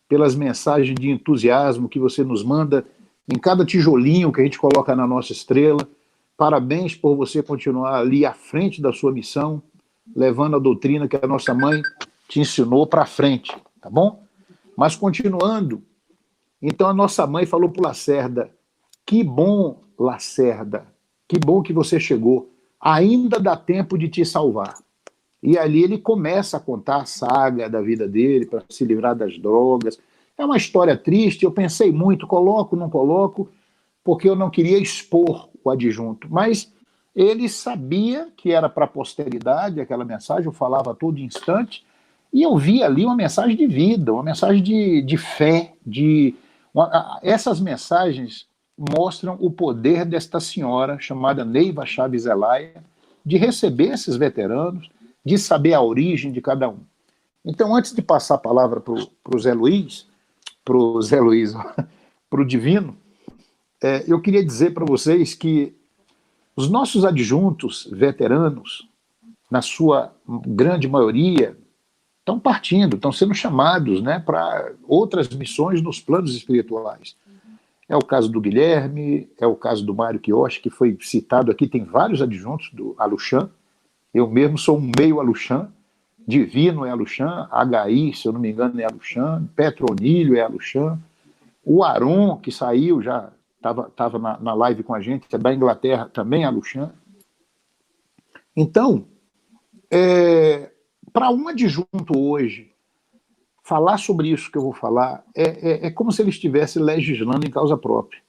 pelas mensagens de entusiasmo que você nos manda em cada tijolinho que a gente coloca na nossa estrela. Parabéns por você continuar ali à frente da sua missão, levando a doutrina que a nossa mãe te ensinou para frente, tá bom? Mas continuando, então a nossa mãe falou para o Lacerda: que bom, Lacerda, que bom que você chegou, ainda dá tempo de te salvar. E ali ele começa a contar a saga da vida dele para se livrar das drogas. É uma história triste, eu pensei muito, coloco, não coloco, porque eu não queria expor o adjunto, mas ele sabia que era para a posteridade aquela mensagem, eu falava a todo instante, E eu vi ali uma mensagem de vida, uma mensagem de fé, essas mensagens mostram o poder desta senhora, chamada Neiva Chaves Zelaya, de receber esses veteranos, de saber a origem de cada um. Então, antes de passar a palavra para o Zé Luiz, para o Divino, eu queria dizer para vocês que os nossos adjuntos veteranos, na sua grande maioria, estão partindo, estão sendo chamados, né, para outras missões nos planos espirituais. É o caso do Guilherme, é o caso do Mário Quioche, que foi citado aqui, tem vários adjuntos do Aluxã. Eu mesmo sou um meio Aluxã, Divino é Aluxã, HI, se eu não me engano, é Aluxã, Petronílio é Aluxã, o Aron, que saiu, já estava na live com a gente, que é da Inglaterra, também é Aluxã. Então, para um adjunto hoje, falar sobre isso que eu vou falar é como se ele estivesse legislando em causa própria.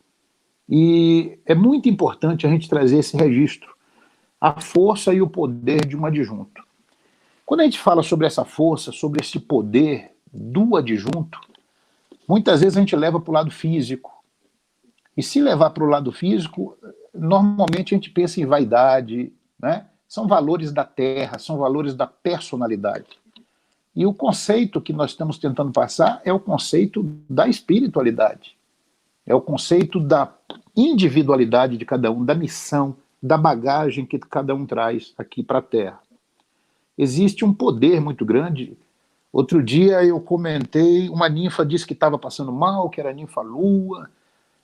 E é muito importante a gente trazer esse registro, a força e o poder de um adjunto. Quando a gente fala sobre essa força, sobre esse poder do adjunto, muitas vezes a gente leva para o lado físico. E se levar para o lado físico, normalmente a gente pensa em vaidade, né? São valores da terra, são valores da personalidade. E o conceito que nós estamos tentando passar é o conceito da espiritualidade. É o conceito da individualidade de cada um, da missão, da bagagem que cada um traz aqui para a Terra. Existe um poder muito grande. Outro dia eu comentei, uma ninfa disse que estava passando mal, que era a ninfa Lua,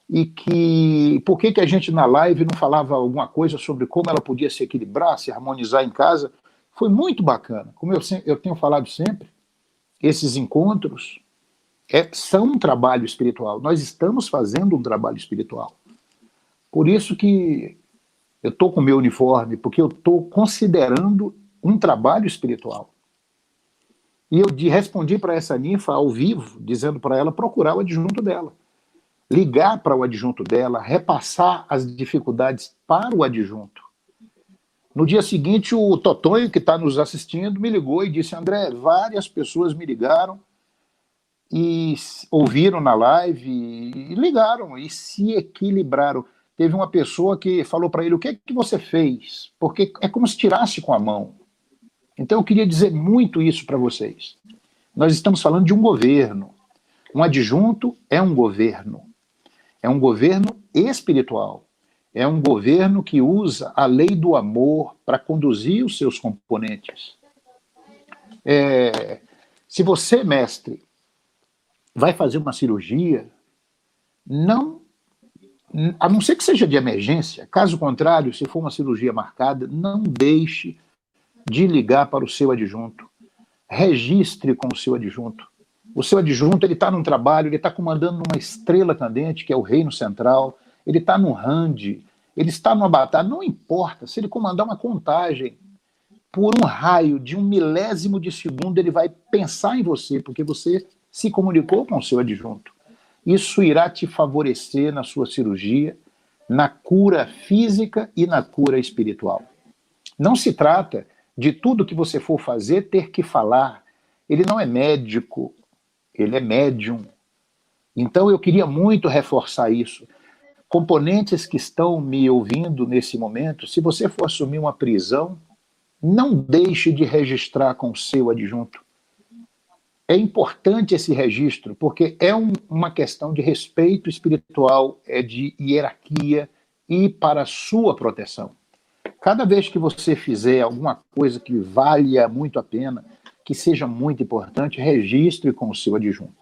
e que por que a gente na live não falava alguma coisa sobre como ela podia se equilibrar, se harmonizar em casa. Foi muito bacana. Como eu tenho falado sempre, esses encontros são um trabalho espiritual. Nós estamos fazendo um trabalho espiritual. Por isso que eu estou com o meu uniforme, porque eu estou considerando um trabalho espiritual. E eu respondi para essa ninfa ao vivo, dizendo para ela procurar o adjunto dela. Ligar para o adjunto dela, repassar as dificuldades para o adjunto. No dia seguinte, o Totonho, que está nos assistindo, me ligou e disse: André, várias pessoas me ligaram e ouviram na live e ligaram e se equilibraram. Teve uma pessoa que falou para ele: o que é que você fez? Porque é como se tirasse com a mão. Então eu queria dizer muito isso para vocês. Nós estamos falando de um governo. Um adjunto é um governo. É um governo espiritual. É um governo que usa a lei do amor para conduzir os seus componentes. Se você, mestre, vai fazer uma cirurgia, a não ser que seja de emergência, caso contrário, se for uma cirurgia marcada, não deixe de ligar para o seu adjunto. Registre com o seu adjunto. O seu adjunto está num trabalho, ele está comandando uma estrela candente, que é o reino central, ele está no RAND, ele está numa batalha, não importa, se ele comandar uma contagem, por um raio de 1 milésimo de segundo, ele vai pensar em você, porque você se comunicou com o seu adjunto. Isso irá te favorecer na sua cirurgia, na cura física e na cura espiritual. Não se trata de tudo que você for fazer ter que falar. Ele não é médico, ele é médium. Então eu queria muito reforçar isso. Componentes que estão me ouvindo nesse momento, se você for assumir uma prisão, não deixe de registrar com o seu adjunto. É importante esse registro, porque é uma questão de respeito espiritual, é de hierarquia e para a sua proteção. Cada vez que você fizer alguma coisa que valha muito a pena, que seja muito importante, registre com o seu adjunto.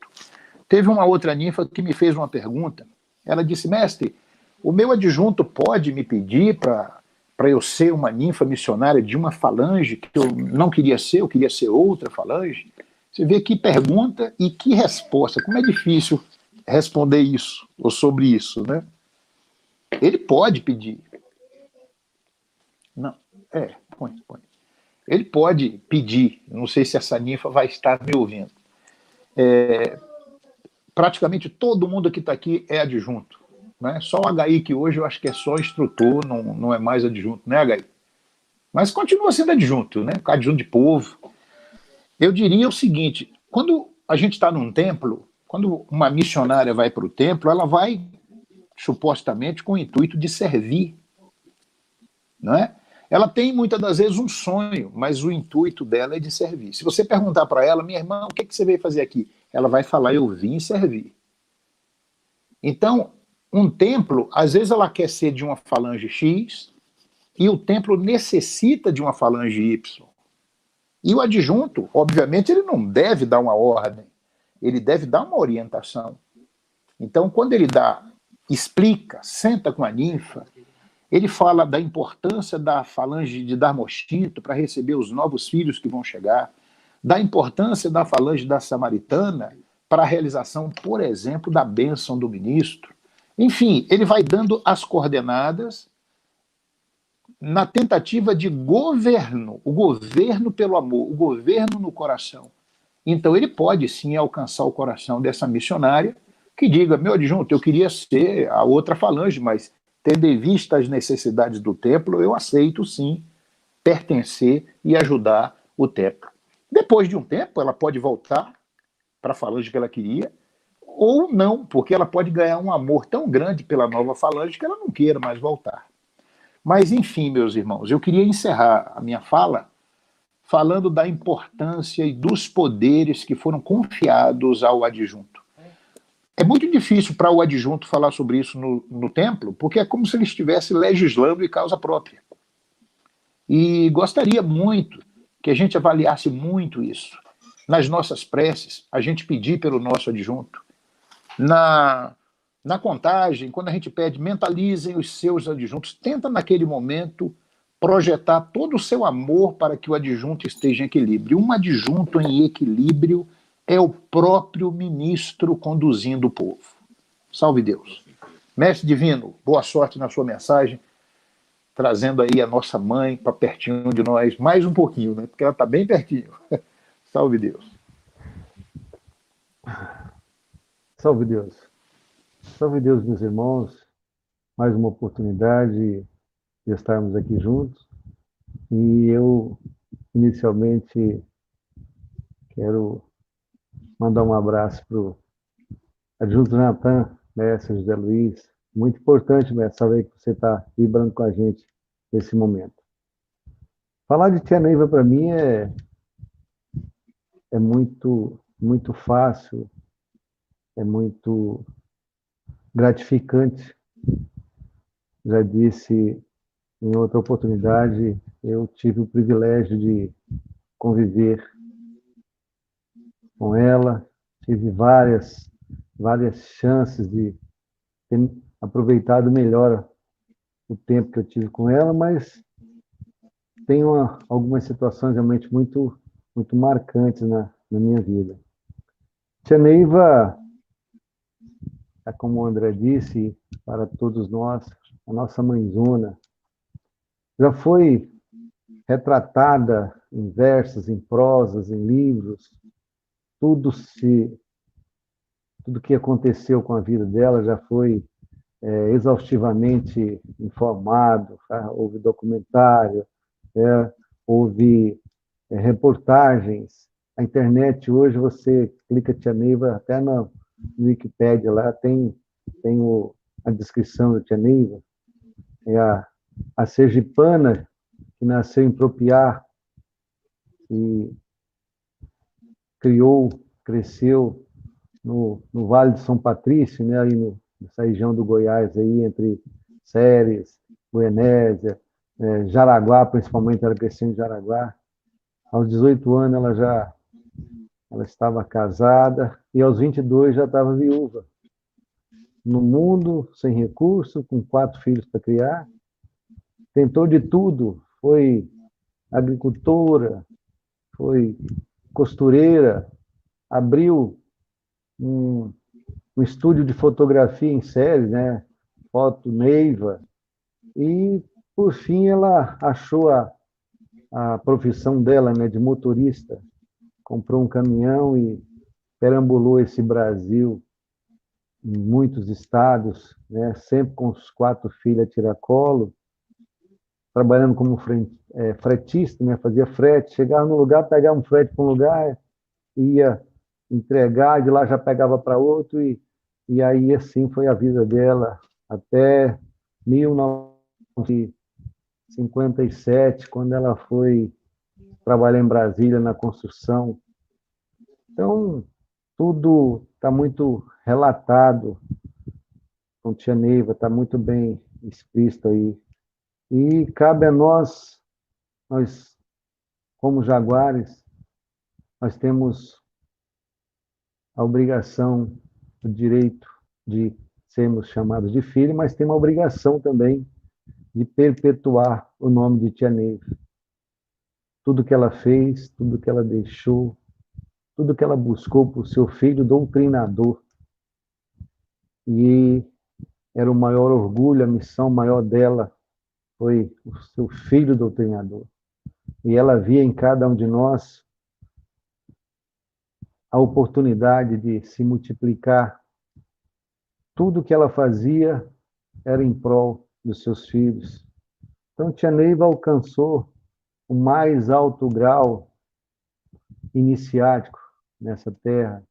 Teve uma outra ninfa que me fez uma pergunta. Ela disse: mestre, o meu adjunto pode me pedir para eu ser uma ninfa missionária de uma falange que eu não queria ser, eu queria ser outra falange? Você vê que pergunta e que resposta. Como é difícil responder isso, ou sobre isso, né? Ele pode pedir. Não, põe. Ele pode pedir, não sei se essa ninfa vai estar me ouvindo. Praticamente todo mundo que está aqui é adjunto. Né? Só o HI, que hoje eu acho que é só instrutor, não é mais adjunto, né, HI? Mas continua sendo adjunto, né? Adjunto de povo. Eu diria o seguinte: quando a gente está num templo, quando uma missionária vai para o templo, ela vai supostamente com o intuito de servir, não é? Ela tem muitas das vezes um sonho, mas o intuito dela é de servir. Se você perguntar para ela, minha irmã, o que você veio fazer aqui? Ela vai falar, eu vim servir. Então, um templo, às vezes ela quer ser de uma falange X e o templo necessita de uma falange Y. E o adjunto, obviamente, ele não deve dar uma ordem, ele deve dar uma orientação. Então, quando ele explica, senta com a ninfa, ele fala da importância da falange de Darmochito para receber os novos filhos que vão chegar, da importância da falange da Samaritana para a realização, por exemplo, da bênção do ministro. Enfim, ele vai dando as coordenadas na tentativa de governo, o governo pelo amor, o governo no coração. Então ele pode sim alcançar o coração dessa missionária que diga, meu adjunto, eu queria ser a outra falange, mas tendo em vista as necessidades do templo, eu aceito sim pertencer e ajudar o templo. Depois de um tempo, ela pode voltar para a falange que ela queria, ou não, porque ela pode ganhar um amor tão grande pela nova falange que ela não queira mais voltar. Mas, enfim, meus irmãos, eu queria encerrar a minha fala falando da importância e dos poderes que foram confiados ao adjunto. É muito difícil para o adjunto falar sobre isso no templo, porque é como se ele estivesse legislando em causa própria. E gostaria muito que a gente avaliasse muito isso. Nas nossas preces, a gente pedir pelo nosso adjunto. Na contagem, quando a gente pede, mentalizem os seus adjuntos, tenta naquele momento projetar todo o seu amor para que o adjunto esteja em equilíbrio. Um adjunto em equilíbrio é o próprio ministro conduzindo o povo. Salve Deus. Mestre Divino, boa sorte na sua mensagem, trazendo aí a nossa mãe para pertinho de nós, mais um pouquinho, né? Porque ela está bem pertinho. Salve Deus. Salve Deus. Salve Deus, meus irmãos. Mais uma oportunidade de estarmos aqui juntos. E eu, inicialmente, quero mandar um abraço para o adjunto Natan, mestre José Luiz. Muito importante, mestre, saber que você está vibrando com a gente nesse momento. Falar de Tia Neiva, para mim, é muito, muito fácil, é muito gratificante. Já disse em outra oportunidade, eu tive o privilégio de conviver com ela, tive várias chances de ter aproveitado melhor o tempo que eu tive com ela, mas tem algumas situações realmente muito, muito marcantes na minha vida. Tia Neiva, como o André disse, para todos nós, a nossa mãezona, já foi retratada em versos, em prosas, em livros, tudo que aconteceu com a vida dela já foi exaustivamente informado, tá? Houve documentário, houve reportagens. A internet hoje, você clica Tia Neiva, até no Wikipédia lá tem a descrição da Tia Neiva. É a sergipana que nasceu em Propiá e cresceu no Vale de São Patrício, né, aí nessa região do Goiás, aí, entre Séries, Goianésia, Jaraguá, principalmente, ela cresceu em Jaraguá. Aos 18 anos ela estava casada e aos 22 já estava viúva. No mundo, sem recurso, com 4 filhos para criar. Tentou de tudo, foi agricultora, foi costureira, abriu um estúdio de fotografia em série, né? Foto Neiva, e por fim ela achou a profissão dela, né, de motorista, comprou um caminhão e perambulou esse Brasil em muitos estados, né, sempre com os 4 filhos a tiracolo, trabalhando como fretista, né? Fazia frete, chegava no lugar, pegava um frete para um lugar, ia entregar, de lá já pegava para outro, e aí assim foi a vida dela até 1957, quando ela foi trabalhar em Brasília na construção. Então, tudo está muito relatado com Tia Neiva, está muito bem explícito aí. E cabe a nós como jaguares, nós temos a obrigação, o direito de sermos chamados de filho, mas tem uma obrigação também de perpetuar o nome de Tia Neiva. Tudo que ela fez, tudo que ela deixou, tudo que ela buscou por seu filho doutrinador. E era o maior orgulho, a missão maior dela foi o seu filho doutrinador. E ela via em cada um de nós a oportunidade de se multiplicar. Tudo que ela fazia era em prol dos seus filhos. Então, Tia Neiva alcançou o mais alto grau iniciático nessa terra.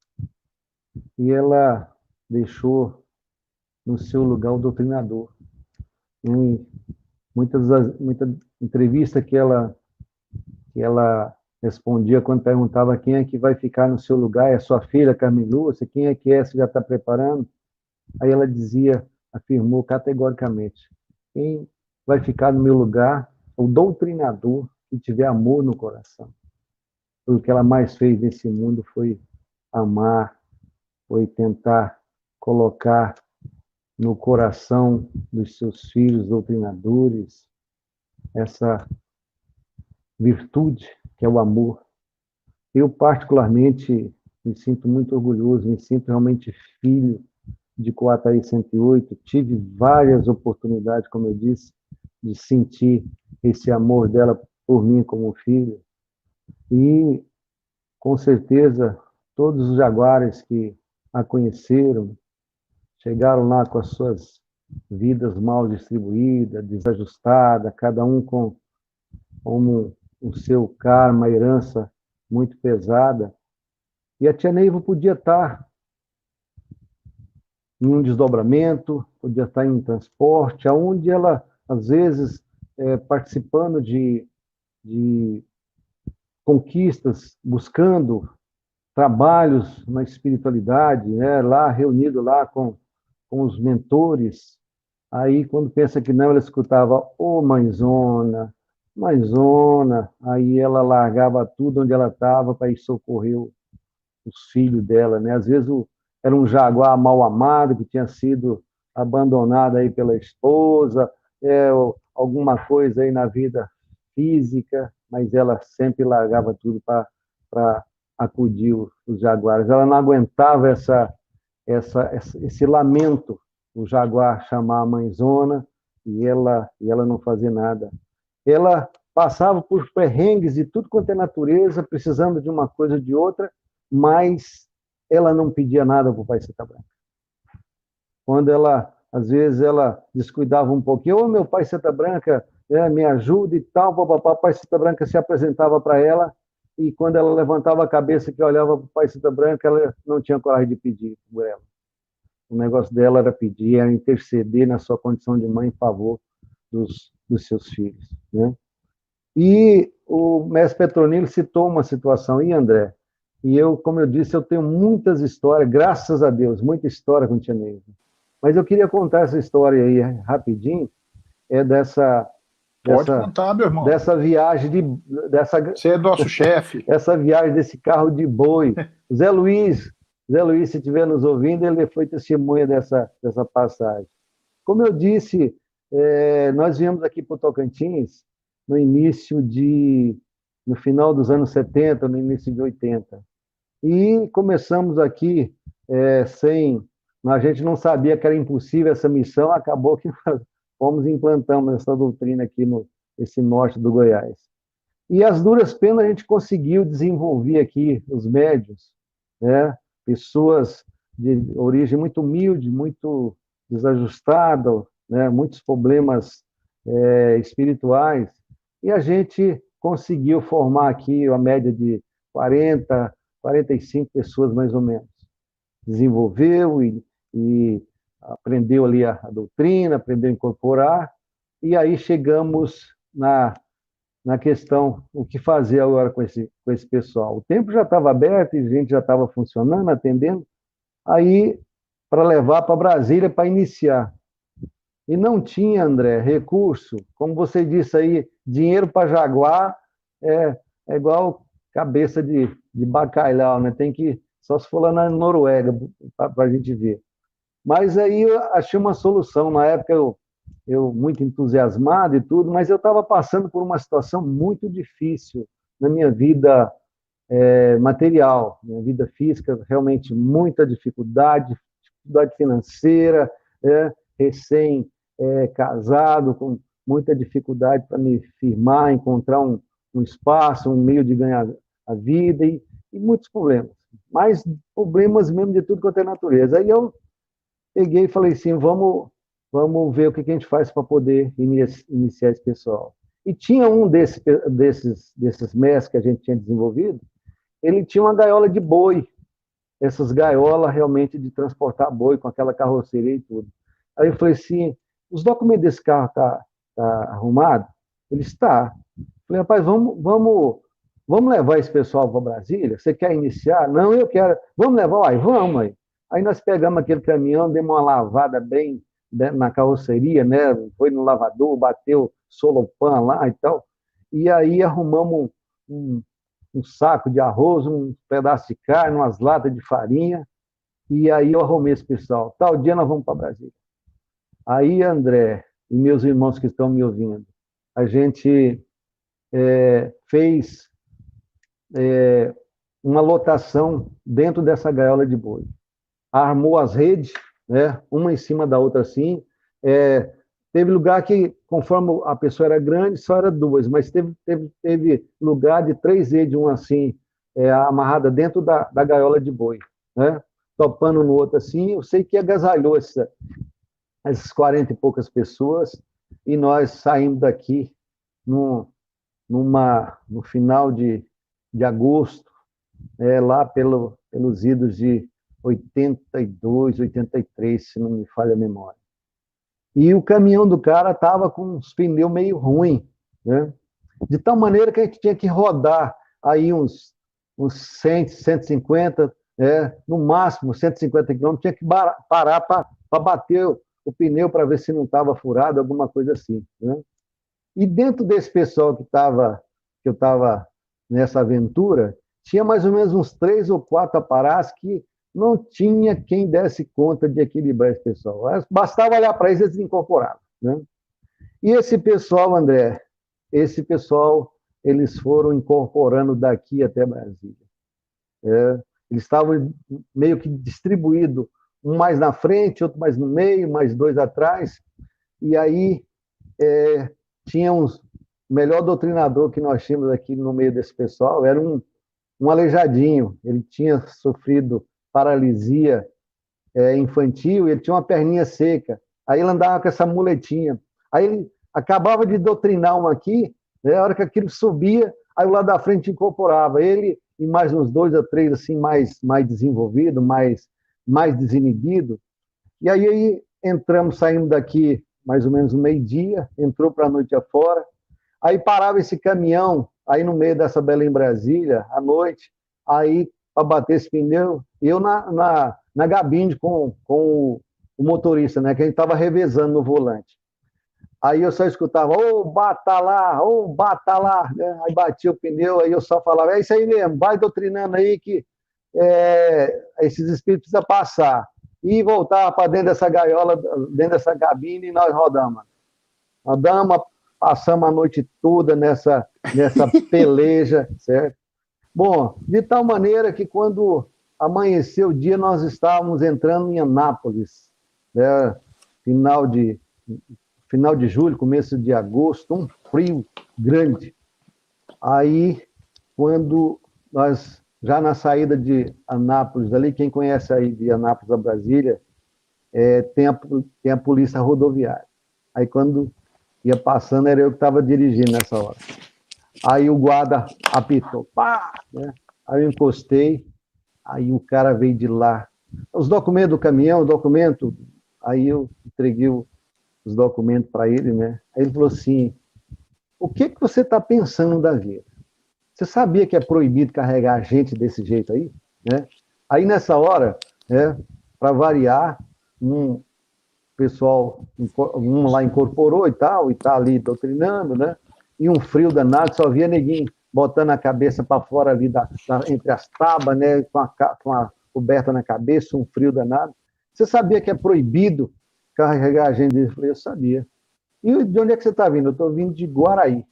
E ela deixou no seu lugar o doutrinador. Em muita entrevista que ela respondia quando perguntava quem é que vai ficar no seu lugar, é sua filha, Carmen Lúcia, quem é que é, você já está preparando? Aí ela afirmou categoricamente, quem vai ficar no meu lugar é o doutrinador que tiver amor no coração. O que ela mais fez nesse mundo foi amar, foi tentar colocar no coração dos seus filhos doutrinadores essa virtude que é o amor. Eu, particularmente, me sinto muito orgulhoso, me sinto realmente filho de Coataí 108. Tive várias oportunidades, como eu disse, de sentir esse amor dela por mim como filho. E, com certeza, todos os jaguares que a conheceram, chegaram lá com as suas vidas mal distribuídas, desajustadas, cada um com o seu karma, herança muito pesada. E a Tia Neiva podia estar em um desdobramento, podia estar em um transporte, onde ela, às vezes, participando de conquistas, buscando trabalhos na espiritualidade, né, lá reunido lá com os mentores. Aí, quando pensa que não, ela escutava, ô mãezona, mãezona, aí ela largava tudo onde ela estava para ir socorrer os filhos dela, né? Às vezes era um jaguar mal amado que tinha sido abandonado aí pela esposa, alguma coisa aí na vida física, mas ela sempre largava tudo para acudir os jaguares. Ela não aguentava esse lamento, o jaguar chamar a mãezona e ela não fazer nada. Ela passava por perrengues de tudo quanto é natureza, precisando de uma coisa ou de outra, mas ela não pedia nada para o Pai Seta Branca. Quando às vezes, ela descuidava um pouquinho, ô meu Pai Seta Branca, me ajuda e tal, o Pai Seta Branca se apresentava para ela, e quando ela levantava a cabeça que olhava para o Pai Seta Branca, ela não tinha coragem de pedir por ela. O negócio dela era pedir, era interceder na sua condição de mãe em favor dos seus filhos, né? E o mestre Petronilo citou uma situação aí, André, e eu, como eu disse, eu tenho muitas histórias, graças a Deus, muita história com Tia Neiva. Mas eu queria contar essa história aí rapidinho, Pode contar, meu irmão. Dessa viagem Você é nosso chefe. Essa viagem desse carro de boi. Zé Luiz, se estiver nos ouvindo, ele foi testemunha dessa passagem. Como eu disse, nós viemos aqui para o Tocantins no final dos anos 70, no início de 80. E começamos aqui a gente não sabia que era impossível essa missão, acabou que nós implantamos essa doutrina aqui nesse norte do Goiás. E as duras penas a gente conseguiu desenvolver aqui os médiuns, né? Pessoas de origem muito humilde, muito desajustada, né? Muitos problemas espirituais, e a gente conseguiu formar aqui uma média de 40, 45 pessoas, mais ou menos. Desenvolveu e aprendeu ali a doutrina, aprendeu a incorporar, e aí chegamos na questão, o que fazer agora com esse pessoal. O tempo já estava aberto, e a gente já estava funcionando, atendendo, aí para levar para Brasília para iniciar. E não tinha, André, recurso, como você disse aí, dinheiro para Jaguar é igual cabeça de bacalhau, né? Tem que, só se for lá na Noruega, para a gente ver. Mas aí eu achei uma solução. Na época eu muito entusiasmado e tudo, mas eu estava passando por uma situação muito difícil na minha vida material, minha vida física, realmente muita dificuldade financeira, recém-casado, com muita dificuldade para me firmar, encontrar um espaço, um meio de ganhar a vida e muitos problemas. Mas problemas mesmo de tudo quanto é natureza. Aí eu peguei e falei assim, vamos ver o que a gente faz para poder iniciar esse pessoal. E tinha um desses mestres que a gente tinha desenvolvido, ele tinha uma gaiola de boi, essas gaiolas realmente de transportar boi, com aquela carroceria e tudo. Aí eu falei assim, os documentos desse carro tá arrumado? Ele está. Falei, rapaz, vamos levar esse pessoal para Brasília? Você quer iniciar? Não, eu quero. Vamos levar? Aí, vamos aí. Aí nós pegamos aquele caminhão, demos uma lavada bem na carroceria, né? Foi no lavador, bateu solopan lá e tal. E aí arrumamos um saco de arroz, um pedaço de carne, umas latas de farinha. E aí eu arrumei esse pessoal. Tal dia nós vamos para Brasília. Aí, André, e meus irmãos que estão me ouvindo, a gente fez uma lotação dentro dessa gaiola de boi. Armou as redes, né, uma em cima da outra assim. Teve lugar que, conforme a pessoa era grande, só era duas, mas teve lugar de 3 redes, uma assim, amarrada dentro da gaiola de boi, né, topando no outro assim. Eu sei que agasalhou essas 40 e poucas pessoas, e nós saímos daqui no final de agosto, lá pelos idos de 82, 83, se não me falha a memória. E o caminhão do cara estava com os pneus meio ruins, né? De tal maneira que a gente tinha que rodar aí uns 100, 150, no máximo 150 quilômetros, tinha que parar para bater o pneu para ver se não estava furado, alguma coisa assim, né? E dentro desse pessoal que eu estava nessa aventura, tinha mais ou menos uns 3 ou 4 aparatos que não tinha quem desse conta de equilibrar esse pessoal. Bastava olhar para eles e eles incorporavam, né? E esse pessoal, André, eles foram incorporando daqui até Brasília. Eles estavam meio que distribuídos, um mais na frente, outro mais no meio, mais 2 atrás, e aí tinha o melhor doutrinador que nós tínhamos aqui no meio desse pessoal, era um aleijadinho, ele tinha sofrido paralisia infantil, e ele tinha uma perninha seca, aí ele andava com essa muletinha, aí ele acabava de doutrinar um aqui, né, a hora que aquilo subia, aí o lado da frente incorporava, ele e mais uns 2 ou 3, assim, mais desenvolvido, mais desinibido, e aí saímos daqui mais ou menos no meio-dia, entrou para a noite afora, aí parava esse caminhão, aí no meio dessa Belém Brasília, à noite, aí para bater esse pneu, eu na gabine com o motorista, né, que a gente estava revezando no volante. Aí eu só escutava, bata lá, né? Aí batia o pneu, aí eu só falava, é isso aí mesmo, vai doutrinando aí que esses espíritos precisam passar. E voltava para dentro dessa gaiola, dentro dessa cabine, e nós rodamos. Passamos a noite toda nessa peleja, certo? Bom, de tal maneira que quando amanheceu o dia, nós estávamos entrando em Anápolis, né? Final de julho, começo de agosto, um frio grande. Aí, quando nós, já na saída de Anápolis, ali, quem conhece aí de Anápolis a Brasília, tem a polícia rodoviária. Aí, quando ia passando, era eu que estava dirigindo nessa hora. Aí o guarda apitou, pá, né? Aí eu encostei, aí o cara veio de lá. Os documentos do caminhão, o documento, aí eu entreguei os documentos para ele, né? Aí ele falou assim, o que você está pensando da vida? Você sabia que é proibido carregar gente desse jeito aí? Né? Aí nessa hora, né, para variar, um pessoal, um lá incorporou e tal, e tá ali doutrinando, né? E um frio danado, só via neguinho botando a cabeça para fora ali entre as tábuas, né? Com a coberta na cabeça, um frio danado. Você sabia que é proibido carregar a gente? Eu falei, eu sabia. E de onde é que você está vindo? Eu estou vindo de Guaraí.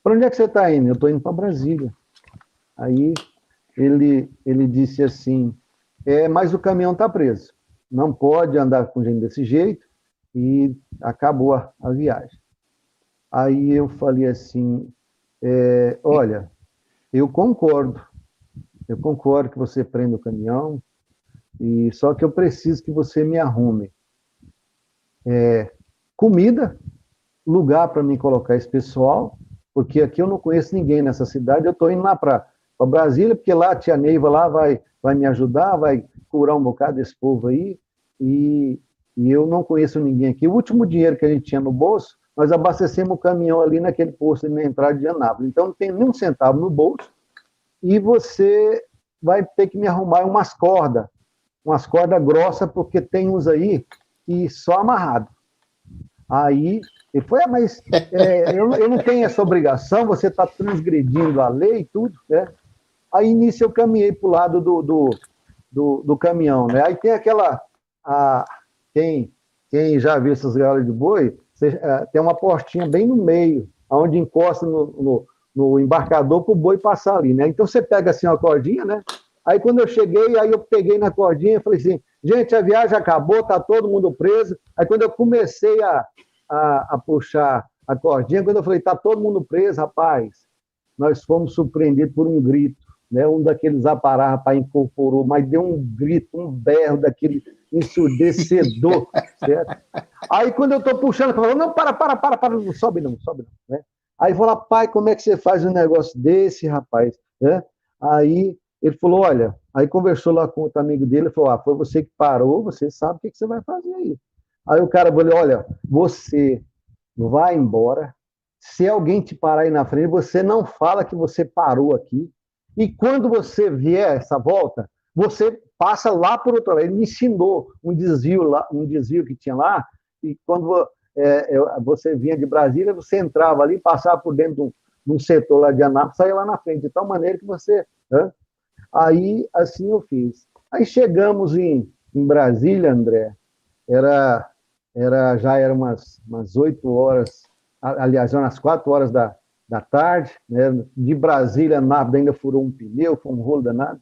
Para onde é que você está indo? Eu estou indo para Brasília. Aí ele disse assim, mas o caminhão está preso. Não pode andar com gente desse jeito. E acabou a viagem. Aí eu falei assim, olha, eu concordo que você prenda o caminhão, só que eu preciso que você me arrume comida, lugar para me colocar esse pessoal, porque aqui eu não conheço ninguém nessa cidade, eu estou indo lá para Brasília, porque lá a tia Neiva lá vai me ajudar, vai curar um bocado desse povo aí, e eu não conheço ninguém aqui. O último dinheiro que a gente tinha no bolso, nós abastecemos o caminhão ali naquele posto na entrada de Anápolis. Então, não tem nem um centavo no bolso, e você vai ter que me arrumar umas cordas grossas, porque tem uns aí que só amarrado. Aí ele falou, mas eu não tenho essa obrigação, você está transgredindo a lei e tudo, né? Aí, nisso, eu caminhei para o lado do caminhão, né? Aí tem aquela... Quem já viu essas gaiolas de boi, tem uma portinha bem no meio, onde encosta no embarcador para o boi passar ali, né? Então, você pega assim uma cordinha, né? Aí, quando eu cheguei, aí eu peguei na cordinha e falei assim, gente, a viagem acabou, está todo mundo preso. Aí, quando eu comecei a puxar a cordinha, quando eu falei, está todo mundo preso, rapaz, nós fomos surpreendidos por um grito, né? Um daqueles aparelhos, rapaz, incorporou, mas deu um grito, um berro daquele ensurdecedor, certo? Aí, quando eu estou puxando, eu falo, não, para, não sobe não, né? Aí fala, pai, como é que você faz um negócio desse, rapaz? Né? Aí ele falou, olha, aí conversou lá com outro amigo dele, falou, foi você que parou, você sabe o que você vai fazer aí. Aí o cara falou, olha, você vai embora, se alguém te parar aí na frente, você não fala que você parou aqui, e quando você vier essa volta, você passa lá por outro lado. Ele me ensinou um desvio que tinha lá, e quando você vinha de Brasília, você entrava ali, passava por dentro de um setor lá de Anápolis, saía lá na frente, de tal maneira que você... Né? Aí, assim eu fiz. Aí chegamos em Brasília, André, já era umas 8 horas, aliás, umas 4 horas da tarde, né? De Brasília, Anápolis ainda furou um pneu, foi um rolo danado,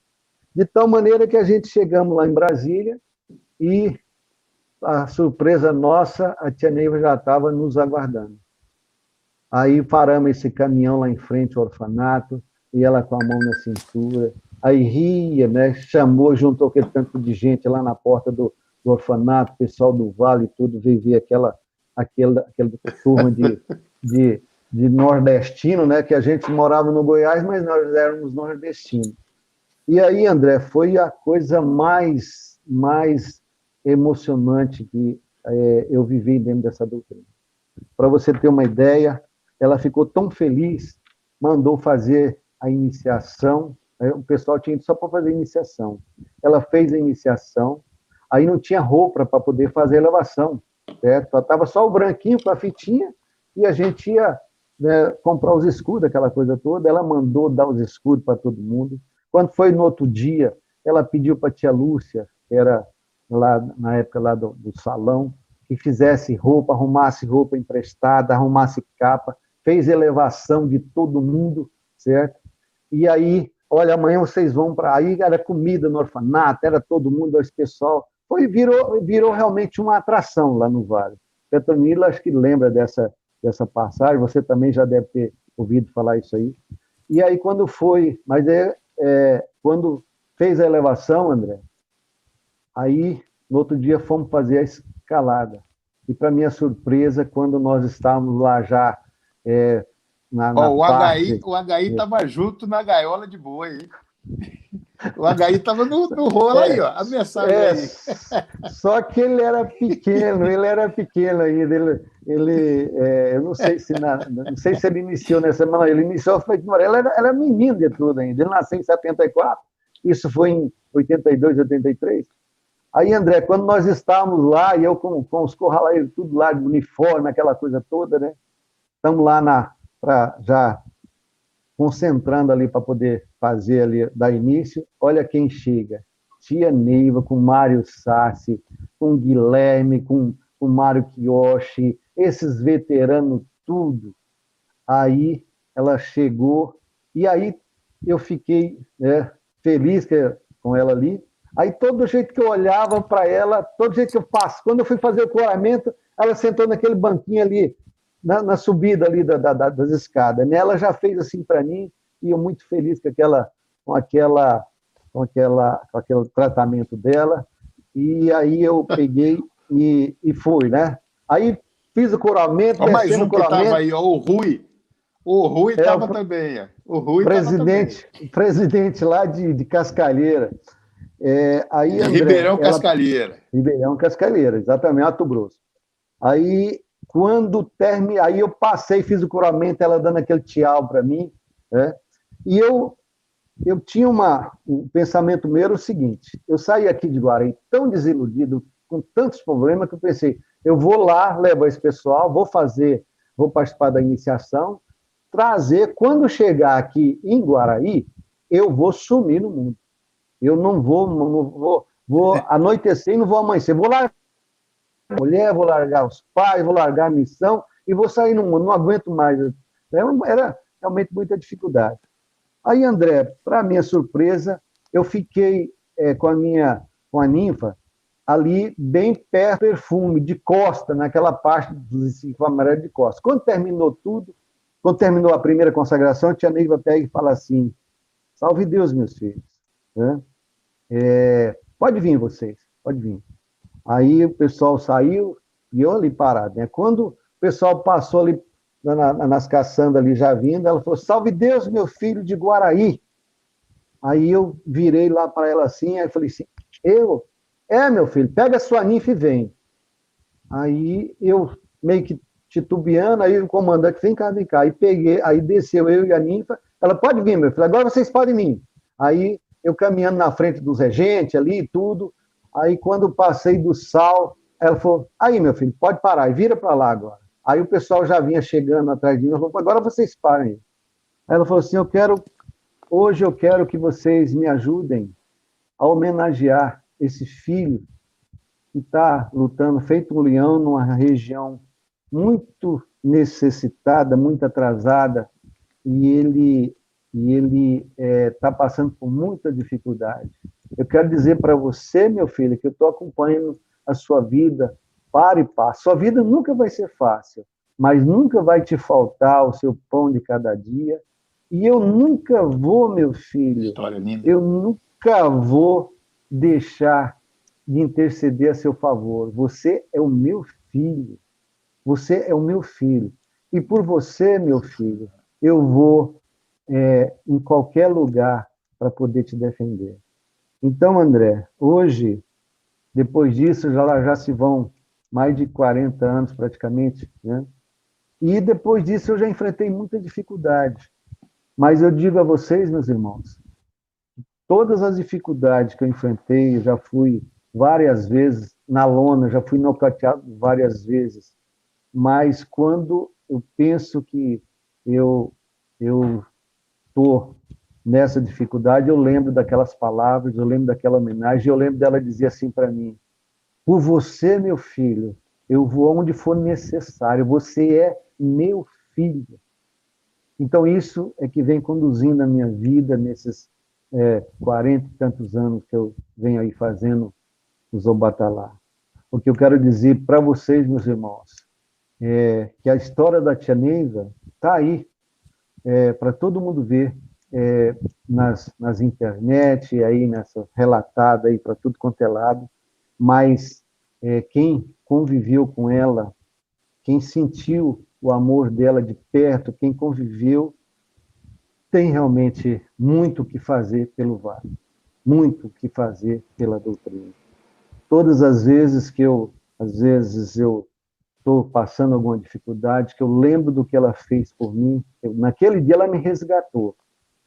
de tal maneira que a gente chegamos lá em Brasília e a surpresa nossa, a tia Neiva já estava nos aguardando. Aí paramos esse caminhão lá em frente ao orfanato, e ela com a mão na cintura, aí ria, né? Chamou, juntou aquele tanto de gente lá na porta do orfanato, pessoal do Vale e tudo, veio ver aquela turma de nordestino, né? Que a gente morava no Goiás, mas nós éramos nordestinos. E aí, André, foi a coisa mais emocionante que eu vivi dentro dessa doutrina. Para você ter uma ideia, ela ficou tão feliz, mandou fazer a iniciação, o pessoal tinha ido só para fazer a iniciação. Ela fez a iniciação, aí não tinha roupa para poder fazer a elevação, certo? Estava só o branquinho com a fitinha, e a gente ia, né, comprar os escudos, aquela coisa toda. Ela mandou dar os escudos para todo mundo. Quando foi no outro dia, ela pediu para a tia Lúcia, que era lá na época lá do salão, que fizesse roupa, arrumasse roupa emprestada, arrumasse capa, fez elevação de todo mundo, certo? E aí, olha, amanhã vocês vão para... Aí era comida no orfanato, era todo mundo, esse pessoal. Virou realmente uma atração lá no Vale. Petronila, acho que lembra dessa passagem, você também já deve ter ouvido falar isso aí. E aí, quando foi... Mas quando fez a elevação, André, aí, no outro dia, fomos fazer a escalada. e para minha surpresa, quando nós estávamos lá já na o parte... O HI estava junto na gaiola de boi, hein? O HI estava no rolo aí, ó. A mensagem aí. Só que ele era pequeno ainda. Eu não sei se ele iniciou nessa, mas ele iniciou feito Moreira. Ele era menino de tudo ainda. Ele nasceu em 74, isso foi em 82, 83. Aí, André, quando nós estávamos lá, e eu com os corraleiros, tudo lá de uniforme, aquela coisa toda, né? Estamos lá já concentrando ali para poder fazer ali, dar início. Olha quem chega. Tia Neiva, com Mário Sassi, com Guilherme, com Mário Kiyoshi, esses veteranos, tudo. Aí ela chegou, e aí eu fiquei feliz com ela ali. Aí todo jeito que eu olhava para ela, todo jeito que eu passo, quando eu fui fazer o coramento, ela sentou naquele banquinho ali, na subida ali das escadas. Ela já fez assim para mim, e eu muito feliz com aquele tratamento dela. E aí eu peguei e fui, né? Aí fiz o coramento, Mais descendo um o que estava coramento. aí, ó, o Rui. O Rui estava também. O Rui presidente lá de Cascalheira. Aí, André, Ribeirão Cascalheira. Ribeirão Cascalheira, exatamente, Mato Grosso. Aí, aí eu passei, fiz o curamento, ela dando aquele tchau para mim, né? E eu tinha um pensamento meu era o seguinte: eu saí aqui de Guarani tão desiludido, com tantos problemas, que eu pensei, eu vou lá levar esse pessoal, vou participar da iniciação, trazer, quando chegar aqui em Guaraí, eu vou sumir no mundo. Eu não vou anoitecer e não vou amanhecer. Vou largar a mulher, vou largar os pais, vou largar a missão e vou sair no mundo, não aguento mais. Era realmente muita dificuldade. Aí, André, para minha surpresa, eu fiquei com a ninfa ali bem perto do perfume, de costa, naquela parte dos cinco amarelos de costa. Quando terminou tudo, quando terminou a primeira consagração, a tia Neiva pega e fala assim: salve Deus, meus filhos. Né? Pode vir vocês, pode vir. Aí o pessoal saiu e eu ali parado. Né? Quando o pessoal passou ali nas caçandas ali já vindo, ela falou: salve Deus, meu filho de Guaraí. Aí eu virei lá para ela assim, aí falei assim: meu filho, pega a sua ninfa e vem. Aí eu meio que titubeando, aí o comandante: vem cá. Aí peguei, aí desceu eu e a ninfa. Ela: pode vir, meu filho, agora vocês podem vir. Aí eu caminhando na frente dos regentes ali e tudo. Aí quando passei do sal, ela falou: aí, meu filho, pode parar, e vira para lá agora. Aí o pessoal já vinha chegando atrás de mim, ela falou: agora vocês parem. Aí ela falou assim: hoje eu quero que vocês me ajudem a homenagear esse filho que está lutando feito um leão numa região muito necessitada, muito atrasada, e ele está passando por muita dificuldade. Eu quero dizer para você, meu filho, que eu estou acompanhando a sua vida para e passo. Sua vida nunca vai ser fácil, mas nunca vai te faltar o seu pão de cada dia. E eu nunca vou, meu filho, História linda. Eu nunca vou deixar de interceder a seu favor. Você é o meu filho. Você é o meu filho. E por você, meu filho, eu vou em qualquer lugar para poder te defender. Então, André, hoje, depois disso, já se vão mais de 40 anos praticamente, né? E depois disso eu já enfrentei muita dificuldade. Mas eu digo a vocês, meus irmãos, todas as dificuldades que eu enfrentei, eu já fui várias vezes na lona, já fui nocauteado várias vezes. Mas quando eu penso que eu estou nessa dificuldade, eu lembro daquelas palavras, eu lembro daquela homenagem, eu lembro dela dizer assim para mim: por você, meu filho, eu vou onde for necessário, você é meu filho. Então, isso é que vem conduzindo a minha vida nesses 40 e tantos anos que eu venho aí fazendo o Zobatalá. O que eu quero dizer para vocês, meus irmãos, é que a história da tia Neiva está aí, para todo mundo ver, nas internet, aí nessa relatada aí para tudo quanto é lado, mas quem conviveu com ela, quem sentiu o amor dela de perto, quem conviveu, tem realmente muito o que fazer pelo Vale, muito o que fazer pela doutrina. Todas as vezes que eu estou passando alguma dificuldade, que eu lembro do que ela fez por mim, naquele dia ela me resgatou.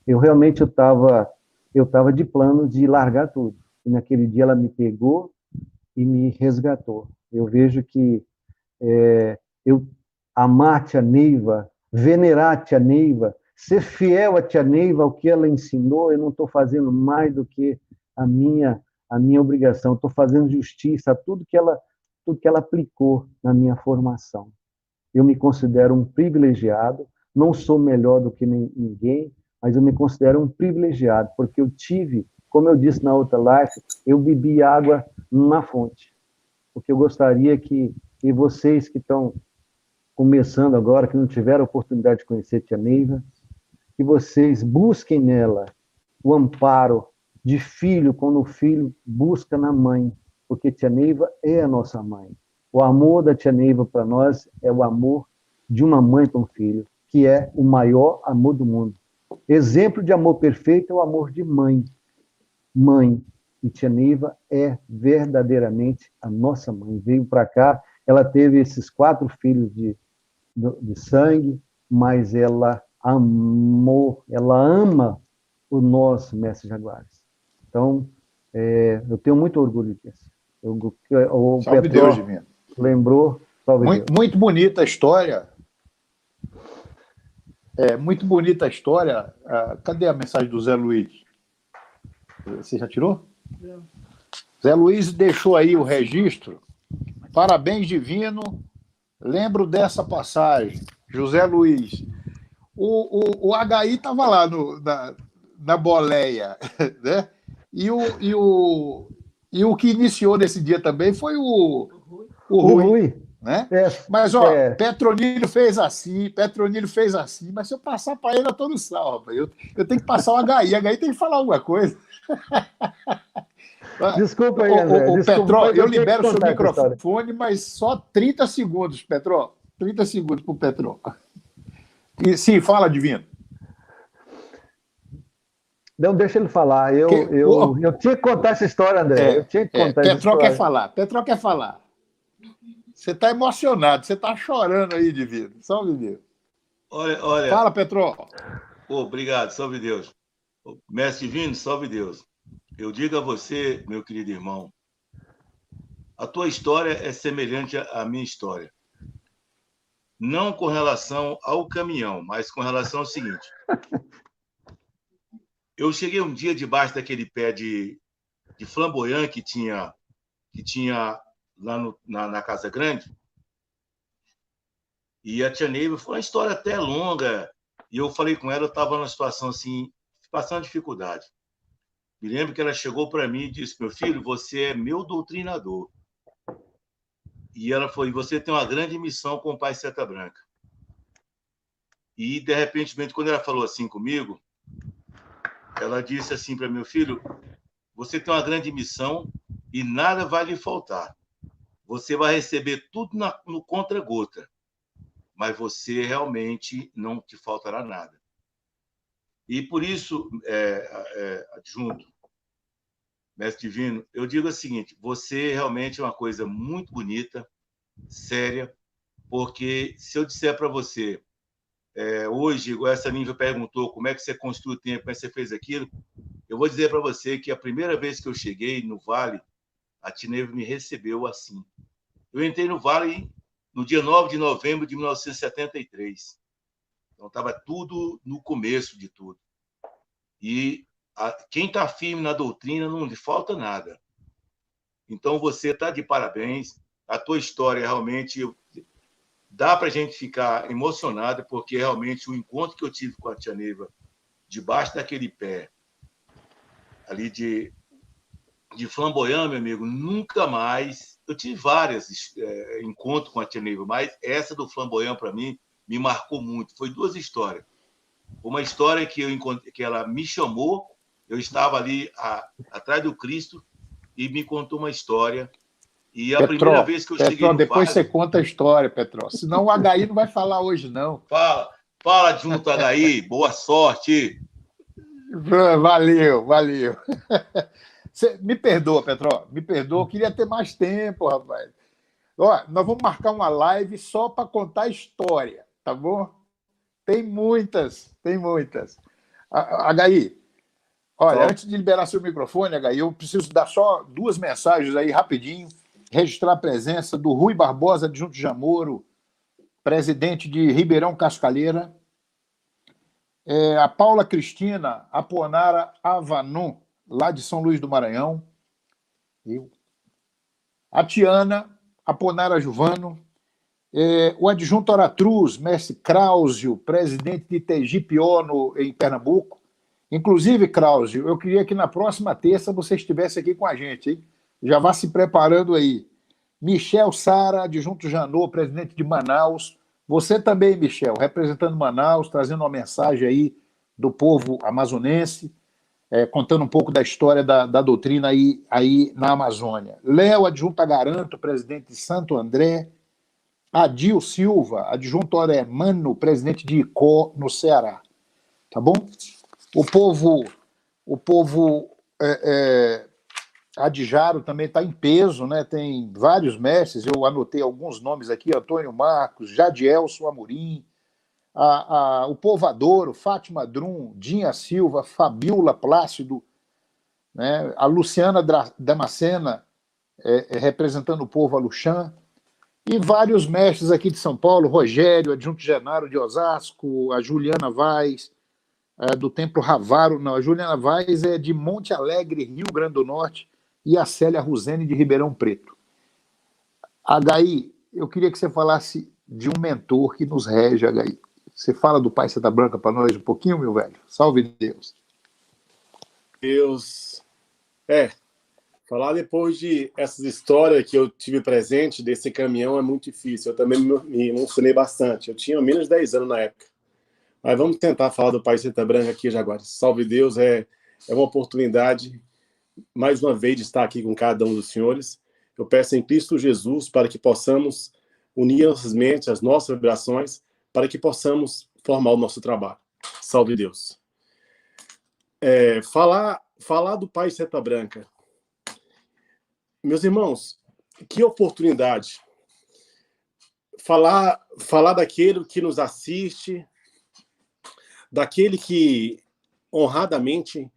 Eu realmente estava de plano de largar tudo. E naquele dia ela me pegou e me resgatou. Eu vejo que eu amar a tia Neiva, venerar a tia Neiva, ser fiel à tia Neiva, ao que ela ensinou, eu não estou fazendo mais do que a minha obrigação, estou fazendo justiça a tudo que ela aplicou na minha formação. Eu me considero um privilegiado, não sou melhor do que ninguém, mas eu me considero um privilegiado, porque eu tive, como eu disse na outra live, eu bebi água na fonte. Porque eu gostaria que vocês que estão começando agora, que não tiveram a oportunidade de conhecer tia Neiva, que vocês busquem nela o amparo de filho, quando o filho busca na mãe, porque tia Neiva é a nossa mãe. O amor da tia Neiva para nós é o amor de uma mãe para um filho, que é o maior amor do mundo. Exemplo de amor perfeito é o amor de mãe. Mãe. E tia Neiva é verdadeiramente a nossa mãe. Veio para cá, ela teve esses 4 filhos de sangue, mas ela amou, ela ama o nosso mestre Jaguares. Então, eu tenho muito orgulho disso. O Salve Petró Deus, Divino. lembrou, salve Deus. Muito bonita a história. Muito bonita a história. Cadê a mensagem do Zé Luiz? Você já tirou? Não. Zé Luiz deixou aí o registro. Parabéns, Divino. Lembro dessa passagem. José Luiz. O HI estava lá na boleia, né? E o que iniciou nesse dia também foi o Rui. Né? Mas, Petronilho fez assim, mas se eu passar para ele, eu estou no sal, rapaz. Eu tenho que passar o HI tem que falar alguma coisa. Desculpa aí, André. Petró, eu libero o seu microfone, mas só 30 segundos, Petró. 30 segundos para o Petró. Sim, fala, Divino. Não, deixa ele falar. Eu tinha que contar essa história, André. Eu tinha que contar essa história. Petró quer falar. Você está emocionado, você está chorando aí, Divino. Salve Deus. Olha. Fala, Petró. Obrigado, salve Deus. Mestre Divino, salve Deus. Eu digo a você, meu querido irmão, a tua história é semelhante à minha história. Não com relação ao caminhão, mas com relação ao seguinte. Eu cheguei um dia debaixo daquele pé de flamboyant que tinha lá na Casa Grande, e a tia Neiva foi uma história até longa, e eu falei com ela, eu estava numa situação assim, passando dificuldade. Me lembro que ela chegou para mim e disse, meu filho, você é meu doutrinador. E ela falou, você tem uma grande missão com o Pai Seta Branca. E, de repente, quando ela falou assim comigo, ela disse assim para meu filho, você tem uma grande missão e nada vai lhe faltar. Você vai receber tudo no contra-gota, mas você realmente não te faltará nada. E por isso, adjunto, Mestre Divino, eu digo o seguinte, você realmente é uma coisa muito bonita, séria, porque se eu disser para você, hoje, igual essa Nívia perguntou, como é que você construiu o tempo, como é que você fez aquilo, eu vou dizer para você que a primeira vez que eu cheguei no Vale, a tia Neiva me recebeu assim. Eu entrei no Vale no dia 9 de novembro de 1973. Então, estava tudo no começo de tudo. E quem está firme na doutrina não lhe falta nada. Então, você está de parabéns. A tua história realmente dá para a gente ficar emocionado, porque realmente o encontro que eu tive com a tia Neiva, debaixo daquele pé, ali de flamboyant, meu amigo, nunca mais... Eu tive vários encontros com a tia Neiva, mas essa do flamboyant, para mim, me marcou muito. Foi 2 histórias. Uma história que ela me chamou, eu estava ali atrás do Cristo, e me contou uma história, E a primeira vez que eu cheguei no depois Vale... você conta a história, Petró. Senão o HI não vai falar hoje, não. Fala junto, HI. Boa sorte. Valeu. Me perdoa, Petró. Me perdoa. Eu queria ter mais tempo, rapaz. Ó, nós vamos marcar uma live só para contar a história, tá bom? Tem muitas. HI, olha, antes de liberar seu microfone, HI, eu preciso dar só 2 mensagens aí rapidinho. Registrar a presença do Rui Barbosa, adjunto Jamoro, presidente de Ribeirão Cascalheira. A Paula Cristina Aponara Avanon, lá de São Luís do Maranhão. A Tiana Aponara Juvano. O adjunto Aratruz, mestre Krausio, presidente de Tegipió, em Pernambuco. Inclusive, Krausio, eu queria que na próxima terça você estivesse aqui com a gente, hein? Já vá se preparando aí. Michel Sara, adjunto Janot, presidente de Manaus. Você também, Michel, representando Manaus, trazendo uma mensagem aí do povo amazonense, contando um pouco da história da doutrina aí na Amazônia. Léo, adjunto Agaranto, presidente de Santo André. Adil Silva, adjunto Oremano, presidente de Icó, no Ceará. Tá bom? O povo Adjaro também está em peso, né? Tem vários mestres, eu anotei alguns nomes aqui: Antônio Marcos, Jadielson Amorim, o Povoadouro, Fátima Drum, Dinha Silva, Fabiola Plácido, né? A Luciana Damascena, representando o povo Aluxã, e vários mestres aqui de São Paulo: Rogério, adjunto Genaro de Osasco, a Juliana Vaz, do Templo Ravaro, não, a Juliana Vaz é de Monte Alegre, Rio Grande do Norte, e a Célia Ruzene de Ribeirão Preto. HI, eu queria que você falasse de um mentor que nos rege, HI. Você fala do Pai Seta Branca para nós um pouquinho, meu velho? Salve Deus. Deus. Falar depois de essas histórias que eu tive presente desse caminhão é muito difícil. Eu também me emocionei bastante. Eu tinha menos de 10 anos na época. Mas vamos tentar falar do Pai Seta Branca aqui, Jaguares. Salve Deus, é uma oportunidade, mais uma vez, de estar aqui com cada um dos senhores. Eu peço em Cristo Jesus para que possamos unir nossas mentes, as nossas vibrações, para que possamos formar o nosso trabalho. Salve Deus. Falar do Pai Seta Branca. Meus irmãos, que oportunidade. Falar daquele que nos assiste, daquele que honradamente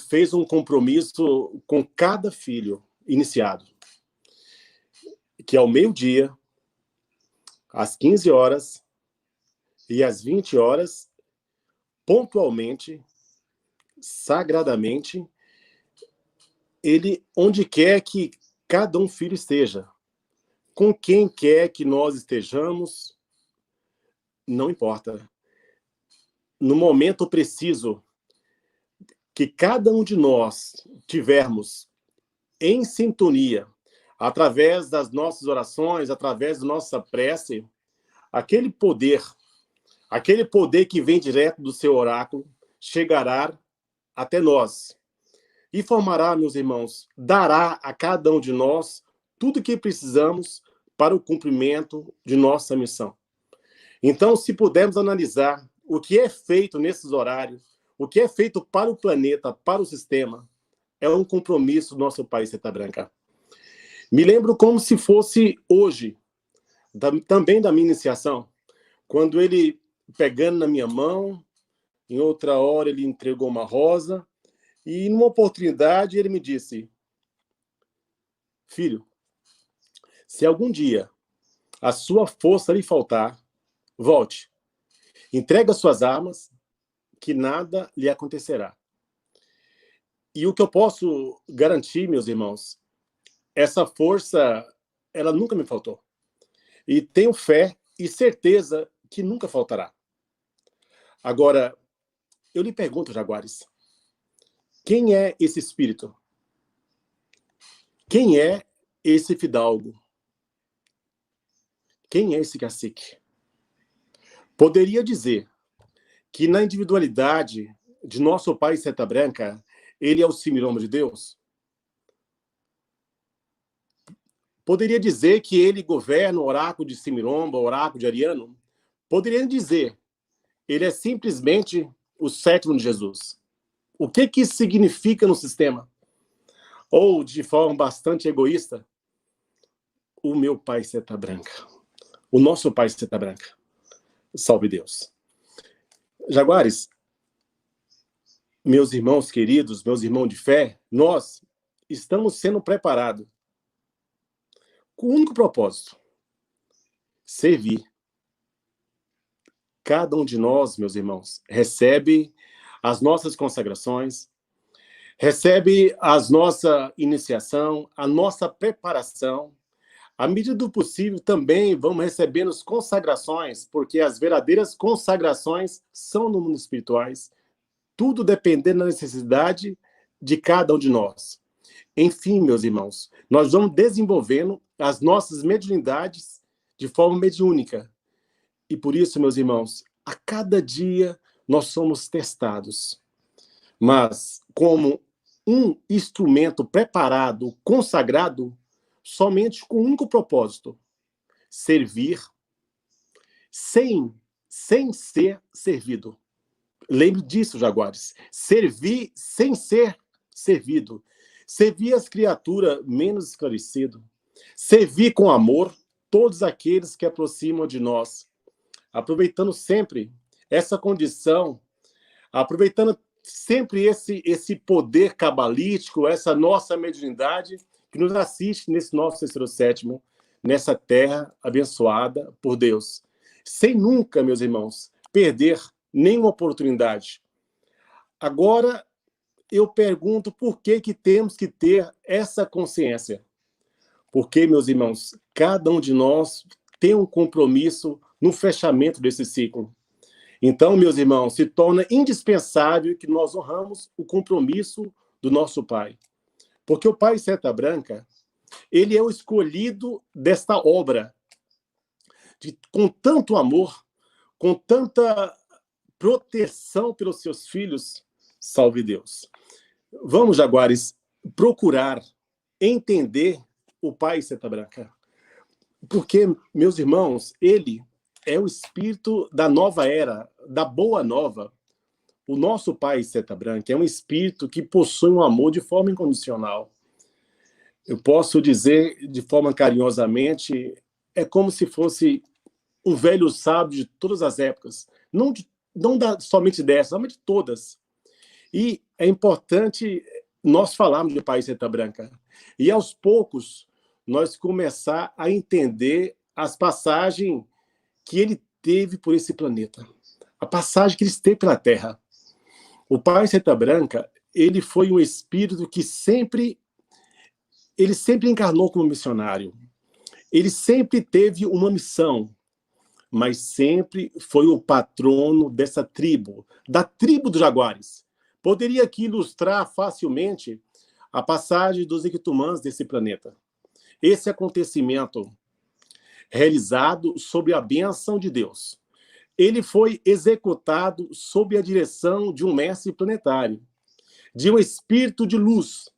fez um compromisso com cada filho iniciado, que ao meio-dia, às 15 horas e às 20 horas, pontualmente, sagradamente, ele, onde quer que cada um filho esteja, com quem quer que nós estejamos, não importa. No momento preciso que cada um de nós tivermos em sintonia, através das nossas orações, através da nossa prece, aquele poder que vem direto do seu oráculo, chegará até nós e formará, meus irmãos, dará a cada um de nós tudo o que precisamos para o cumprimento de nossa missão. Então, se pudermos analisar o que é feito nesses horários, o que é feito para o planeta, para o sistema, é um compromisso do nosso Pai Seta Branca. Me lembro como se fosse hoje, também da minha iniciação, quando ele, pegando na minha mão, em outra hora ele entregou uma rosa, e numa oportunidade ele me disse: filho, se algum dia a sua força lhe faltar, volte, entrega suas armas, que nada lhe acontecerá. E o que eu posso garantir, meus irmãos, essa força, ela nunca me faltou. E tenho fé e certeza que nunca faltará. Agora, eu lhe pergunto, Jaguares, quem é esse espírito? Quem é esse fidalgo? Quem é esse cacique? Poderia dizer que na individualidade de nosso Pai Seta Branca, ele é o Cimiroma de Deus? Poderia dizer que ele governa o oráculo de Semiromba, o oráculo de Ariano? Poderia dizer, ele é simplesmente o sétimo de Jesus. O que isso significa no sistema? Ou, de forma bastante egoísta, o meu pai seta branca. O nosso pai seta branca. Salve Deus. Jaguares, meus irmãos queridos, meus irmãos de fé, nós estamos sendo preparados com o único propósito: servir. Cada um de nós, meus irmãos, recebe as nossas consagrações, recebe a nossa iniciação, a nossa preparação. À medida do possível, também vamos recebendo as consagrações, porque as verdadeiras consagrações são no mundo espirituais, tudo dependendo da necessidade de cada um de nós. Enfim, meus irmãos, nós vamos desenvolvendo as nossas mediunidades de forma mediúnica. E por isso, meus irmãos, a cada dia nós somos testados. Mas como um instrumento preparado, consagrado, somente com um único propósito: servir sem ser servido. Lembre disso, Jaguares. Servir sem ser servido. Servir as criaturas menos esclarecidas. Servir com amor todos aqueles que aproximam de nós. Aproveitando sempre essa condição, aproveitando sempre esse poder cabalístico, essa nossa mediunidade que nos assiste nesse nosso terceiro sétimo, nessa terra abençoada por Deus. Sem nunca, meus irmãos, perder nenhuma oportunidade. Agora, eu pergunto por que temos que ter essa consciência. Porque, meus irmãos, cada um de nós tem um compromisso no fechamento desse ciclo. Então, meus irmãos, se torna indispensável que nós honramos o compromisso do nosso Pai. Porque o Pai Seta Branca, ele é o escolhido desta obra, com tanto amor, com tanta proteção pelos seus filhos. Salve Deus. Vamos, Jaguares, procurar entender o Pai Seta Branca. Porque, meus irmãos, ele é o espírito da nova era, da boa nova. O nosso Pai Seta Branca é um espírito que possui um amor de forma incondicional. Eu posso dizer, de forma carinhosamente, é como se fosse um velho sábio de todas as épocas. Não somente dessa, mas de todas. E é importante nós falarmos de Pai Seta Branca. E, aos poucos, nós começar a entender as passagens que ele teve por esse planeta. A passagem que ele esteve pela Terra. O Pai Seta Branca, ele foi um espírito que sempre encarnou como missionário. Ele sempre teve uma missão, mas sempre foi o patrono dessa tribo, da tribo dos Jaguares. Poderia aqui ilustrar facilmente a passagem dos Iquitumãs desse planeta. Esse acontecimento realizado sob a bênção de Deus. Ele foi executado sob a direção de um mestre planetário, de um espírito de luz.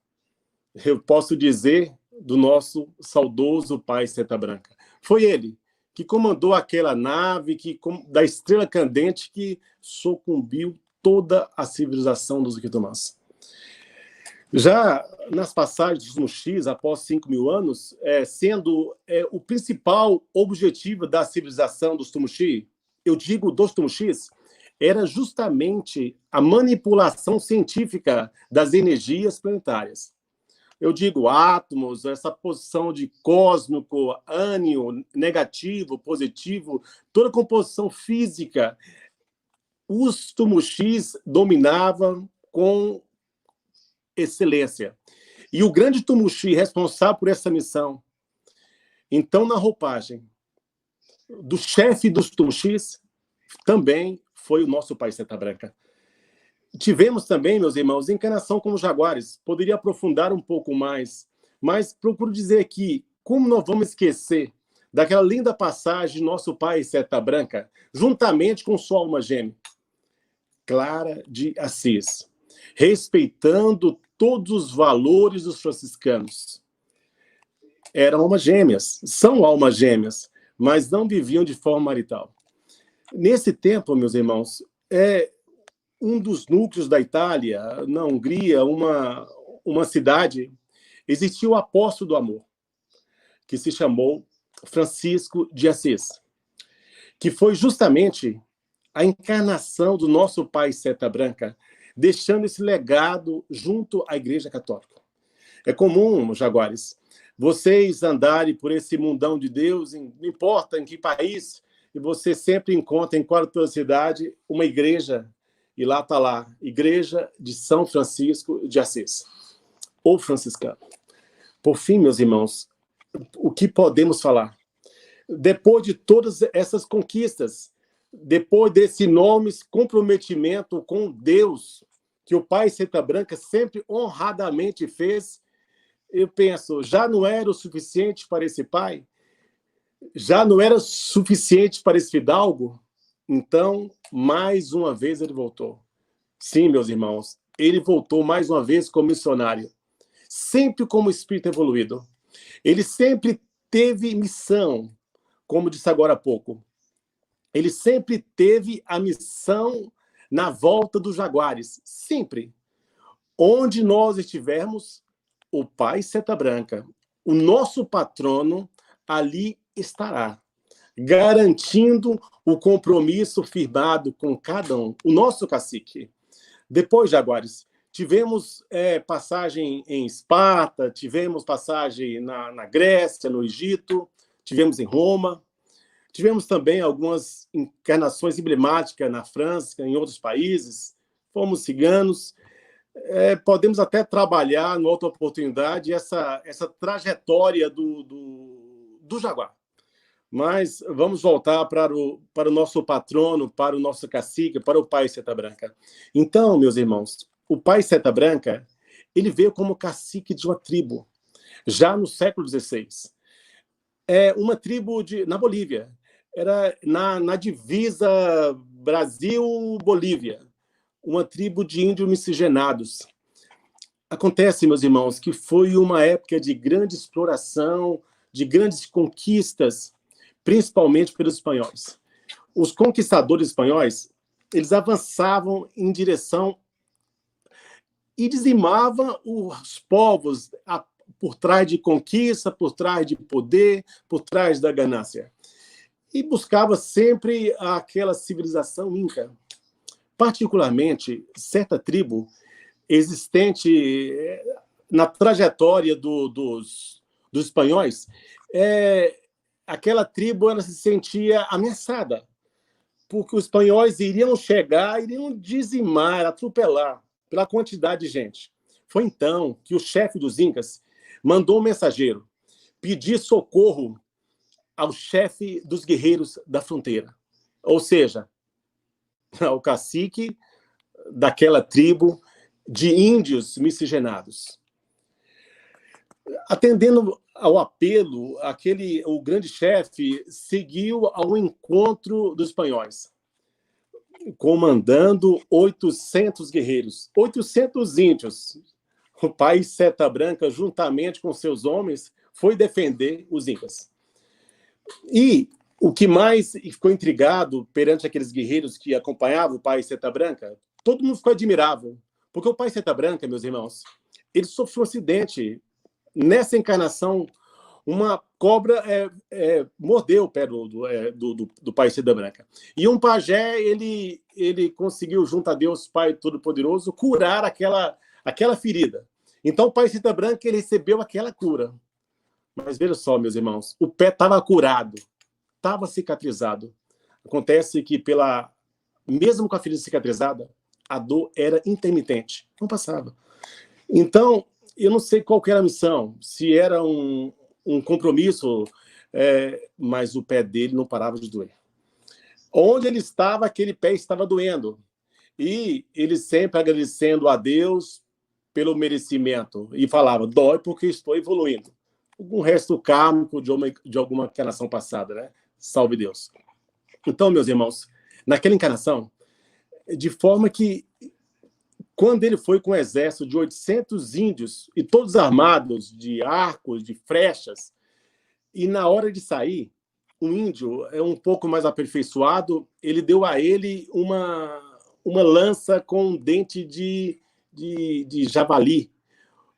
Eu posso dizer do nosso saudoso Pai Seta Branca. Foi ele que comandou aquela nave da estrela candente que sucumbiu toda a civilização dos Iquitumãs. Já nas passagens dos Muxis, após 5.000 anos, sendo o principal objetivo da civilização dos Tumuxi, eu digo dos Tumuxis, era justamente a manipulação científica das energias planetárias. Eu digo átomos, essa posição de cósmico, ânion, negativo, positivo, toda a composição física, os Tumuxis dominavam com excelência. E o grande Tumuxi responsável por essa missão, então, na roupagem do chefe dos Tumuxis, também foi o nosso Pai Seta Branca. Tivemos também, meus irmãos, encarnação como Jaguares. Poderia aprofundar um pouco mais, mas procuro dizer aqui, como nós vamos esquecer daquela linda passagem de nosso Pai Seta Branca, juntamente com sua alma gêmea, Clara de Assis, respeitando todos os valores dos franciscanos. eram almas gêmeas, são almas gêmeas, mas não viviam de forma marital. Nesse tempo, meus irmãos, um dos núcleos da Itália, na Hungria, uma cidade, existia o apóstolo do amor, que se chamou Francisco de Assis, que foi justamente a encarnação do nosso pai Seta Branca, deixando esse legado junto à Igreja Católica. É comum, Jaguares, vocês andarem por esse mundão de Deus, não importa em que país, e você sempre encontra em qualquer cidade uma igreja, e lá está lá, Igreja de São Francisco de Assis, ou franciscano. Por fim, meus irmãos, o que podemos falar? Depois de todas essas conquistas, depois desse enorme comprometimento com Deus, que o pai Seta Branca sempre honradamente fez, eu penso, já não era o suficiente para esse pai? Já não era suficiente para esse fidalgo? Então, mais uma vez ele voltou. Sim, meus irmãos, ele voltou mais uma vez como missionário, sempre como espírito evoluído. Ele sempre teve missão, como disse agora há pouco. Ele sempre teve a missão na volta dos Jaguares, sempre. Onde nós estivermos, o pai Seta Branca, o nosso patrono, ali estará, garantindo o compromisso firmado com cada um, o nosso cacique. Depois, Jaguares, tivemos passagem em Esparta, tivemos passagem na Grécia, no Egito, tivemos em Roma, tivemos também algumas encarnações emblemáticas na França, em outros países, fomos ciganos. Podemos até trabalhar, em outra oportunidade, essa trajetória do Jaguar. Mas vamos voltar para o nosso patrono, para o nosso cacique, para o pai Seta Branca. Então, meus irmãos, o pai Seta Branca, ele veio como cacique de uma tribo, já no século XVI. Uma tribo na Bolívia, era na divisa Brasil-Bolívia, uma tribo de índios miscigenados. Acontece, meus irmãos, que foi uma época de grande exploração, de grandes conquistas, principalmente pelos espanhóis. Os conquistadores espanhóis, eles avançavam em direção e dizimavam os povos por trás de conquista, por trás de poder, por trás da ganância. E buscava sempre aquela civilização inca. Particularmente, certa tribo existente na trajetória dos espanhóis, aquela tribo ela se sentia ameaçada, porque os espanhóis iriam chegar, iriam dizimar, atropelar pela quantidade de gente. Foi então que o chefe dos incas mandou um mensageiro pedir socorro ao chefe dos guerreiros da fronteira, ou seja, ao cacique daquela tribo de índios miscigenados. Atendendo ao apelo, o grande chefe seguiu ao encontro dos espanhóis, comandando 800 guerreiros, 800 índios. O pai Seta Branca, juntamente com seus homens, foi defender os incas. E o que mais ficou intrigado perante aqueles guerreiros que acompanhavam o pai Seta Branca, todo mundo ficou admirável, porque o pai Seta Branca, meus irmãos, ele sofreu um acidente. Nessa encarnação, uma cobra mordeu o pé do pai Seta Branca. E um pajé, ele conseguiu, junto a Deus Pai Todo-Poderoso, curar aquela ferida. Então, o pai Seta Branca, ele recebeu aquela cura. Mas veja só, meus irmãos, o pé estava curado, estava cicatrizado. Acontece que, mesmo com a ferida cicatrizada, a dor era intermitente, não passava. Então, eu não sei qual que era a missão, se era um compromisso, mas o pé dele não parava de doer. Onde ele estava, aquele pé estava doendo. E ele sempre agradecendo a Deus pelo merecimento. E falava, dói porque estou evoluindo. Um resto kármico de alguma encarnação passada, né? Salve Deus. Então, meus irmãos, naquela encarnação, de forma que, quando ele foi com um exército de 800 índios, e todos armados de arcos, de flechas, E na hora de sair, o índio é um pouco mais aperfeiçoado, ele deu a ele uma lança com um dente de javali.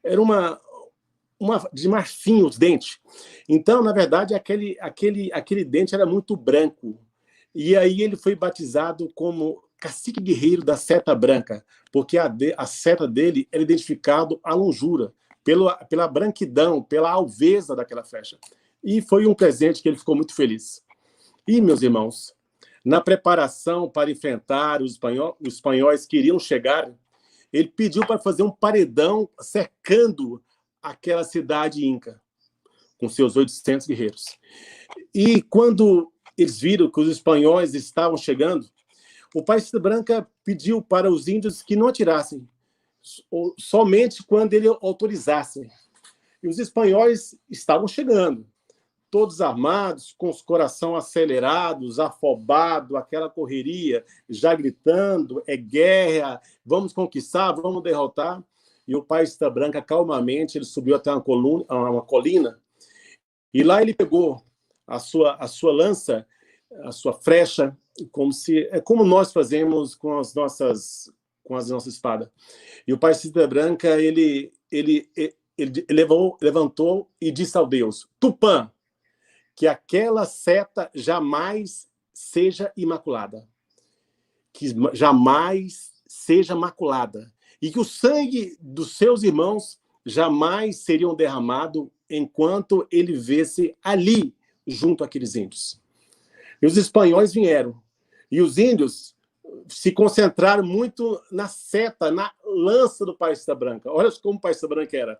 Era uma de marfim os dentes. Então, na verdade, aquele dente era muito branco. E aí ele foi batizado como cacique guerreiro da seta branca, porque a seta dele era identificado à longura, pela branquidão, pela alveza daquela flecha. E foi um presente que ele ficou muito feliz. E, meus irmãos, na preparação para enfrentar os espanhóis que iriam chegar, ele pediu para fazer um paredão cercando aquela cidade inca, com seus 800 guerreiros. E quando eles viram que os espanhóis estavam chegando, o pai Seta Branca pediu para os índios que não atirassem, somente quando ele autorizasse. E os espanhóis estavam chegando, todos armados, com os coração acelerados, afobado, aquela correria, já gritando, é guerra, vamos conquistar, vamos derrotar. E o pai Seta Branca, calmamente, ele subiu até uma colina, e lá ele pegou a sua lança, a sua flecha, como nós fazemos com as nossas espadas. E o pai Seta Branca, ele levantou e disse ao Deus: Tupã, que aquela seta jamais seja imaculada, que jamais seja maculada, e que o sangue dos seus irmãos jamais seriam derramado enquanto ele visse ali, junto àqueles índios. E os espanhóis vieram, e os índios se concentraram muito na seta, na lança do pai Seta Branca. Olha como o pai Seta Branca era.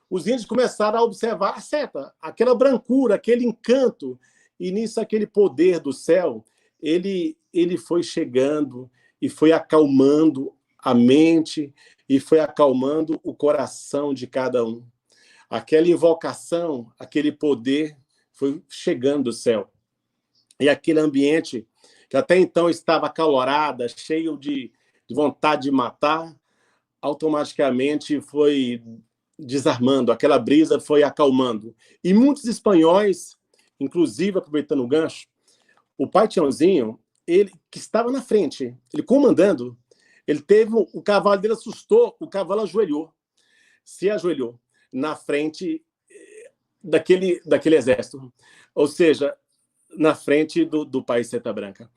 Os índios começaram a observar a seta, aquela brancura, aquele encanto, e nisso aquele poder do céu, ele foi chegando e foi acalmando a mente e foi acalmando o coração de cada um. Aquela invocação, aquele poder foi chegando do céu. E aquele ambiente que até então estava acalorado, cheio de vontade de matar, automaticamente foi desarmando, aquela brisa foi acalmando. E muitos espanhóis, inclusive, aproveitando o gancho, o pai Tiãozinho, ele que estava na frente, ele comandando, o cavalo dele assustou, o cavalo se ajoelhou na frente daquele exército, ou seja, na frente do pai Seta Branca.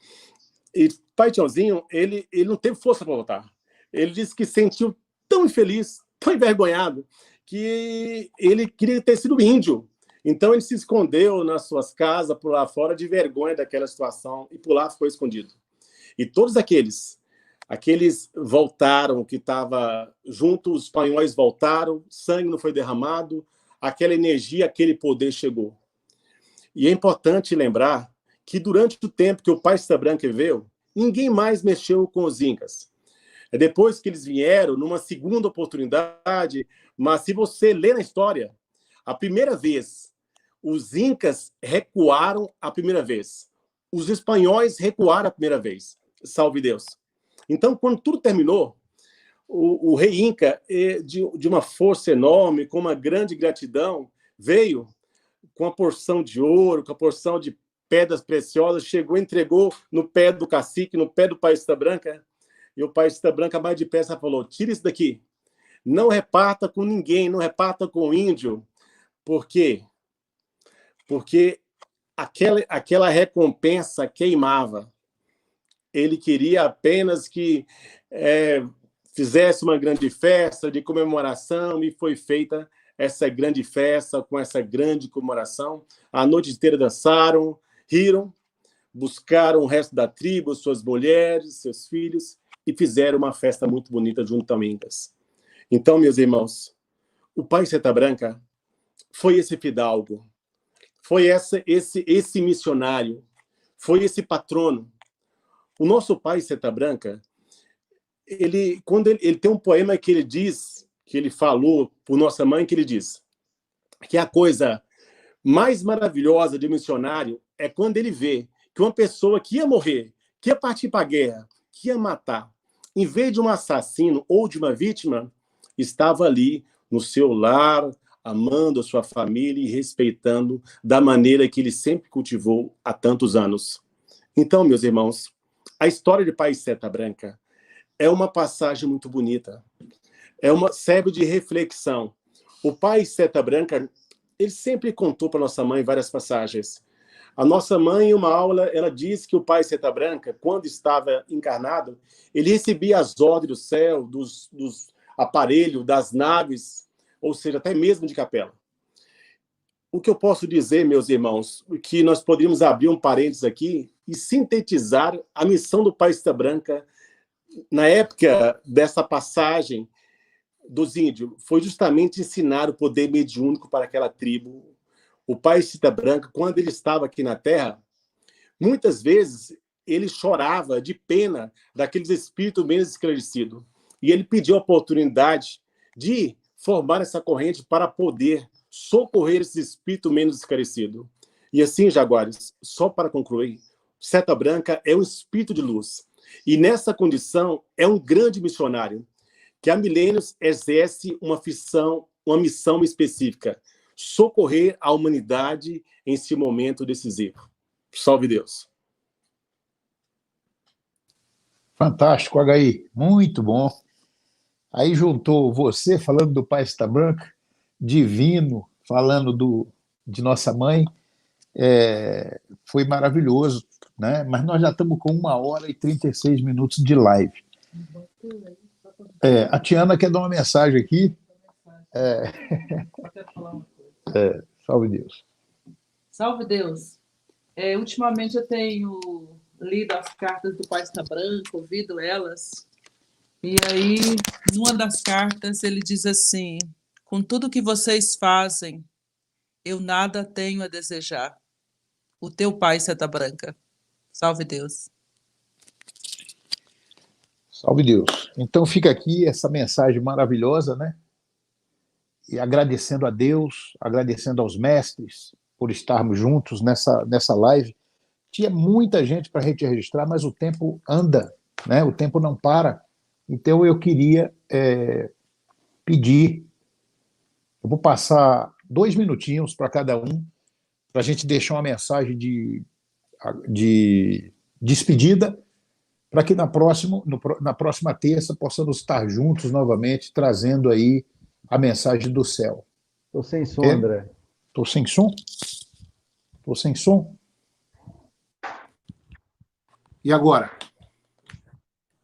E o pai Tiãozinho, ele não teve força para voltar. Ele disse que sentiu tão infeliz, tão envergonhado, que ele queria ter sido índio. Então ele se escondeu nas suas casas, por lá fora, de vergonha daquela situação, e por lá ficou escondido. E todos aqueles voltaram, que estavam junto, os espanhóis voltaram, sangue não foi derramado, aquela energia, aquele poder chegou. E é importante lembrar que durante o tempo que o pai Seta Branca veio, ninguém mais mexeu com os incas. É depois que eles vieram, numa segunda oportunidade, mas se você ler na história, a primeira vez, os incas recuaram a primeira vez. Os espanhóis recuaram a primeira vez. Salve Deus. Então, quando tudo terminou, o rei Inca, de uma força enorme, com uma grande gratidão, veio com a porção de ouro, com a porção de pedras preciosas, chegou e entregou no pé do cacique, no pé do pai Seta Branca, e o pai Seta Branca, mais depressa, falou: tira isso daqui, não reparta com ninguém, não reparta com o índio. Por quê? Porque aquela recompensa queimava. Ele queria apenas que fizesse uma grande festa de comemoração, e foi feita essa grande festa, com essa grande comemoração. A noite inteira dançaram, riram, buscaram o resto da tribo, suas mulheres, seus filhos, e fizeram uma festa muito bonita junto a Incas. Então, meus irmãos, o pai Seta Branca foi esse fidalgo, foi esse missionário, foi esse patrono. O nosso pai Seta Branca, ele tem um poema que ele diz, que ele falou por nossa mãe, que ele diz que a coisa mais maravilhosa de missionário é quando ele vê que uma pessoa que ia morrer, que ia partir para a guerra, que ia matar, em vez de um assassino ou de uma vítima, estava ali no seu lar, amando a sua família e respeitando da maneira que ele sempre cultivou há tantos anos. Então, meus irmãos, a história de Pai Seta Branca é uma passagem muito bonita. Serve de reflexão. O Pai Seta Branca, ele sempre contou para nossa mãe várias passagens. A nossa mãe, em uma aula, ela disse que o Pai Seta Branca, quando estava encarnado, ele recebia as ordens do céu, dos aparelhos, das naves, ou seja, até mesmo de capela. O que eu posso dizer, meus irmãos, é que nós poderíamos abrir um parênteses aqui e sintetizar a missão do Pai Seta Branca na época dessa passagem dos índios, foi justamente ensinar o poder mediúnico para aquela tribo. O Pai Seta Branca, quando ele estava aqui na Terra, muitas vezes ele chorava de pena daqueles espíritos menos esclarecidos. E ele pediu a oportunidade de formar essa corrente para poder socorrer esses espíritos menos esclarecidos. E assim, Jaguares, só para concluir, Seta Branca é um espírito de luz. E nessa condição é um grande missionário que há milênios exerce uma missão específica, socorrer a humanidade em esse momento decisivo. Salve Deus. Fantástico, HI, muito bom. Aí juntou você falando do Pai Seta Branca, Divino falando de nossa mãe, foi maravilhoso, né? Mas nós já estamos com 1h36 de live. A Tiana quer dar uma mensagem aqui. Salve Deus. Salve Deus. Ultimamente eu tenho lido as cartas do Pai Seta Branca, ouvido elas, e aí, numa das cartas, ele diz assim: com tudo que vocês fazem, eu nada tenho a desejar. O teu Pai Seta Branca. Salve Deus. Salve Deus. Então fica aqui essa mensagem maravilhosa, né? E agradecendo a Deus, agradecendo aos mestres por estarmos juntos nessa live. Tinha muita gente para a gente registrar, mas o tempo anda, né? O tempo não para. Então eu queria pedir, eu vou passar 2 minutinhos para cada um, para a gente deixar uma mensagem de despedida, para que na próxima terça possamos estar juntos novamente, trazendo aí a mensagem do céu. Estou sem som, André. Estou sem som? Estou sem som? E agora?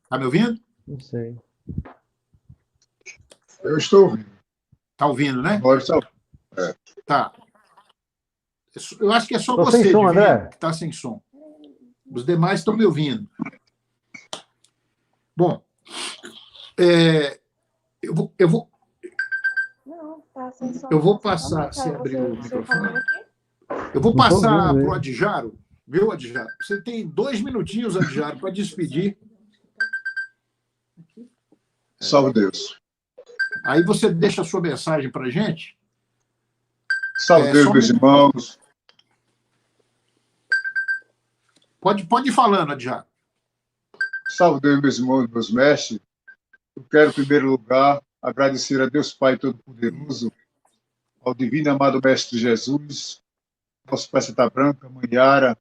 Está me ouvindo? Não sei. Eu estou ouvindo. Está ouvindo, né? Agora está. Tá. Eu acho que é só Tô você, sem som, Divino, André. que está sem som. Os demais estão me ouvindo. Bom, eu vou passar, se abrir o microfone, eu vou passar para o Adjaro, viu, Adjaro? Você tem 2 minutinhos, Adjaro, para despedir. Salve Deus. Aí você deixa a sua mensagem para a gente. Salve Deus, meus irmãos. Pode ir falando, Adjaro. Salve Deus, meus irmãos, meus mestres. Eu quero, em primeiro lugar, agradecer a Deus Pai Todo-Poderoso, ao divino e amado Mestre Jesus, nosso Pai Seta Branca, Mãe Yara,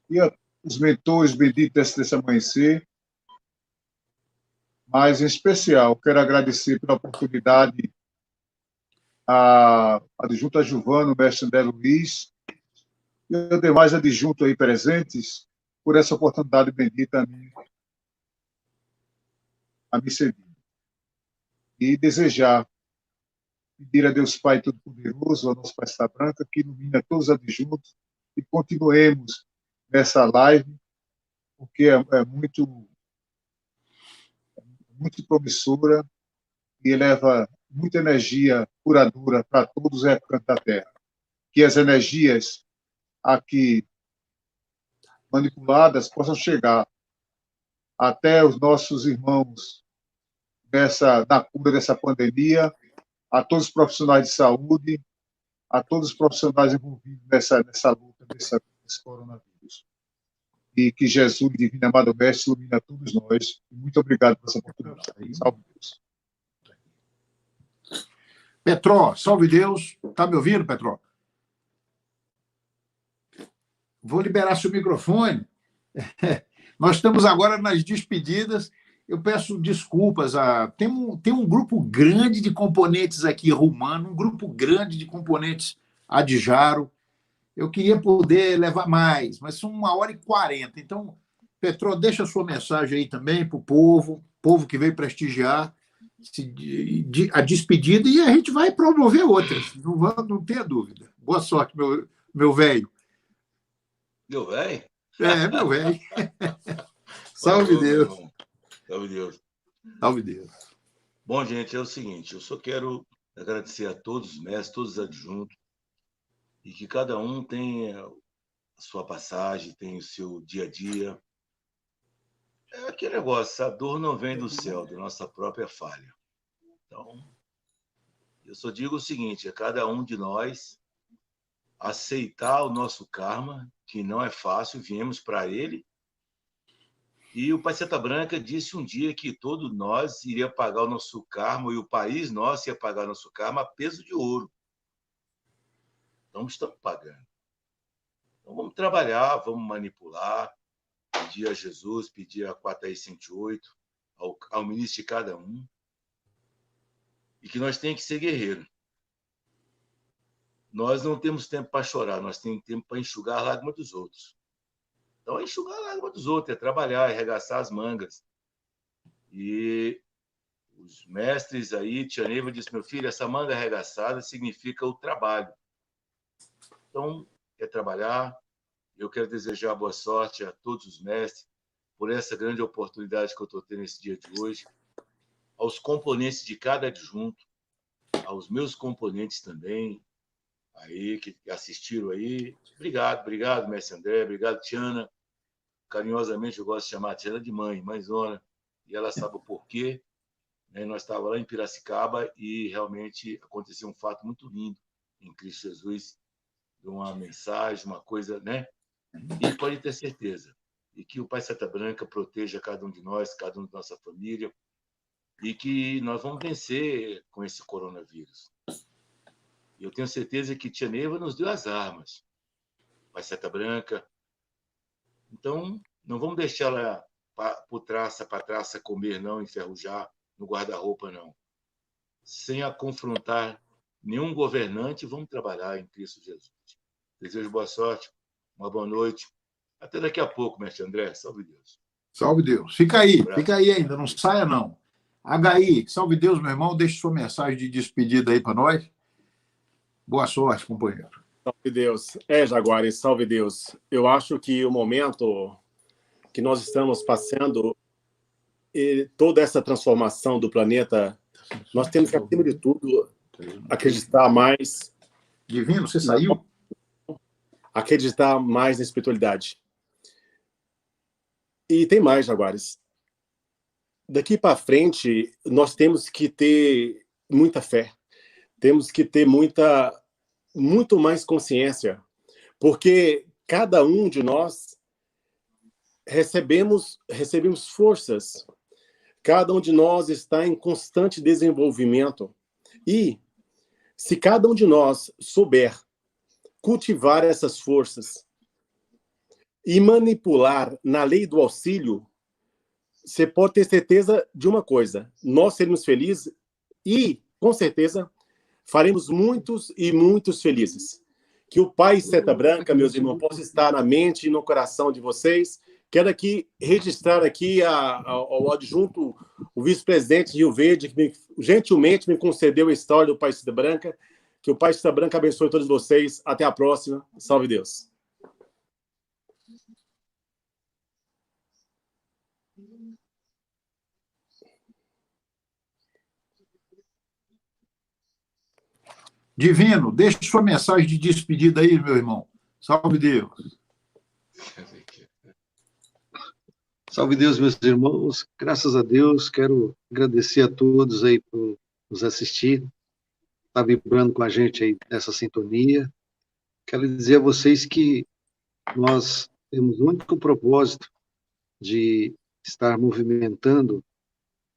e os mentores benditos desse amanhecer. Mas, em especial, quero agradecer pela oportunidade a adjunta Giovano, o mestre André Luiz, e os demais adjuntos aí presentes, por essa oportunidade bendita a me servir. E desejar, pedir a Deus Pai Todo-Poderoso, a nosso Pai Seta Branca, que ilumine a todos os adjuntos, e continuemos nessa live, porque é muito promissora e eleva muita energia curadora para todos os recantos da Terra. Que as energias aqui manipuladas possam chegar até os nossos irmãos na cura dessa pandemia, a todos os profissionais de saúde, a todos os profissionais envolvidos nessa luta desse coronavírus. E que Jesus, divino amado Mestre, ilumine a todos nós. E muito obrigado por essa oportunidade. Salve Deus. Petró, salve Deus. Está me ouvindo, Petró? Vou liberar seu microfone. Nós estamos agora nas despedidas. Eu peço desculpas. Tem um grupo grande de componentes aqui rumano, um grupo grande de componentes adjaro. Eu queria poder levar mais, mas são 1h40. Então, Petró, deixa a sua mensagem aí também para o povo que veio prestigiar a despedida, e a gente vai promover outras, não tenha dúvida. Boa sorte, meu velho. Meu velho? Meu velho. Salve Deus. Salve Deus. Salve Deus. Bom, gente, é o seguinte, eu só quero agradecer a todos os mestres, todos os adjuntos, e que cada um tenha a sua passagem, tem o seu dia a dia. É aquele negócio, a dor não vem do céu, da nossa própria falha. Então, eu só digo o seguinte, é cada um de nós aceitar o nosso karma, que não é fácil, viemos para ele. E o Pai Seta Branca disse um dia que todos nós iria pagar o nosso karma, e o país nosso ia pagar o nosso karma a peso de ouro. Então, estamos pagando. Então, vamos trabalhar, vamos manipular, pedir a Jesus, pedir a 4I108, ao ministro de cada um, e que nós temos que ser guerreiros. Nós não temos tempo para chorar, nós temos tempo para enxugar a lágrima dos outros. Então, é enxugar a lágrima dos outros, é trabalhar, é arregaçar as mangas. E os mestres aí, Tia Neiva disse, meu filho, essa manga arregaçada significa o trabalho. Então, é trabalhar. Eu quero desejar boa sorte a todos os mestres por essa grande oportunidade que eu estou tendo nesse dia de hoje, aos componentes de cada adjunto, aos meus componentes também, aí que assistiram aí. Obrigado, mestre André, obrigado, Tiana. Carinhosamente eu gosto de chamar a Tiana de mãe, mãezona, e ela sabe o porquê. Nós estávamos lá em Piracicaba e realmente aconteceu um fato muito lindo em Cristo Jesus, de uma mensagem, uma coisa, né? E pode ter certeza, e que o Pai Seta Branca proteja cada um de nós, cada um da nossa família, e que nós vamos vencer com esse coronavírus. E eu tenho certeza que Tia Neiva nos deu as armas, Pai Seta Branca. Então, não vamos deixar ela para traça comer, não, enferrujar no guarda-roupa, não. Sem a confrontar nenhum governante, vamos trabalhar em Cristo Jesus. Desejo boa sorte, uma boa noite. Até daqui a pouco, mestre André. Salve Deus. Salve Deus. Fica aí ainda, não saia não. HI, salve Deus, meu irmão. Deixe sua mensagem de despedida aí para nós. Boa sorte, companheiro. Salve Deus. Jaguares, salve Deus. Eu acho que o momento que nós estamos passando, toda essa transformação do planeta, nós temos que, acima de tudo, acreditar mais... Divino, você saiu? Acreditar mais na espiritualidade. E tem mais, Jaguares. Daqui para frente, nós temos que ter muita fé. Temos que ter muito mais consciência. Porque cada um de nós recebemos forças. Cada um de nós está em constante desenvolvimento. E se cada um de nós souber cultivar essas forças e manipular na lei do auxílio, você pode ter certeza de uma coisa: nós seremos felizes e, com certeza, faremos muitos e muitos felizes. Que o Pai Seta Branca, meus irmãos, possa estar na mente e no coração de vocês. Quero aqui registrar aqui ao adjunto, o vice-presidente Rio Verde, que gentilmente me concedeu a história do Pai Seta Branca. Que o Pai Seta Branca abençoe todos vocês. Até a próxima. Salve Deus. Divino, deixe sua mensagem de despedida aí, meu irmão. Salve Deus. Salve Deus, meus irmãos. Graças a Deus, quero agradecer a todos aí por nos assistir, tá vibrando com a gente aí nessa sintonia. Quero dizer a vocês que nós temos o único propósito de estar movimentando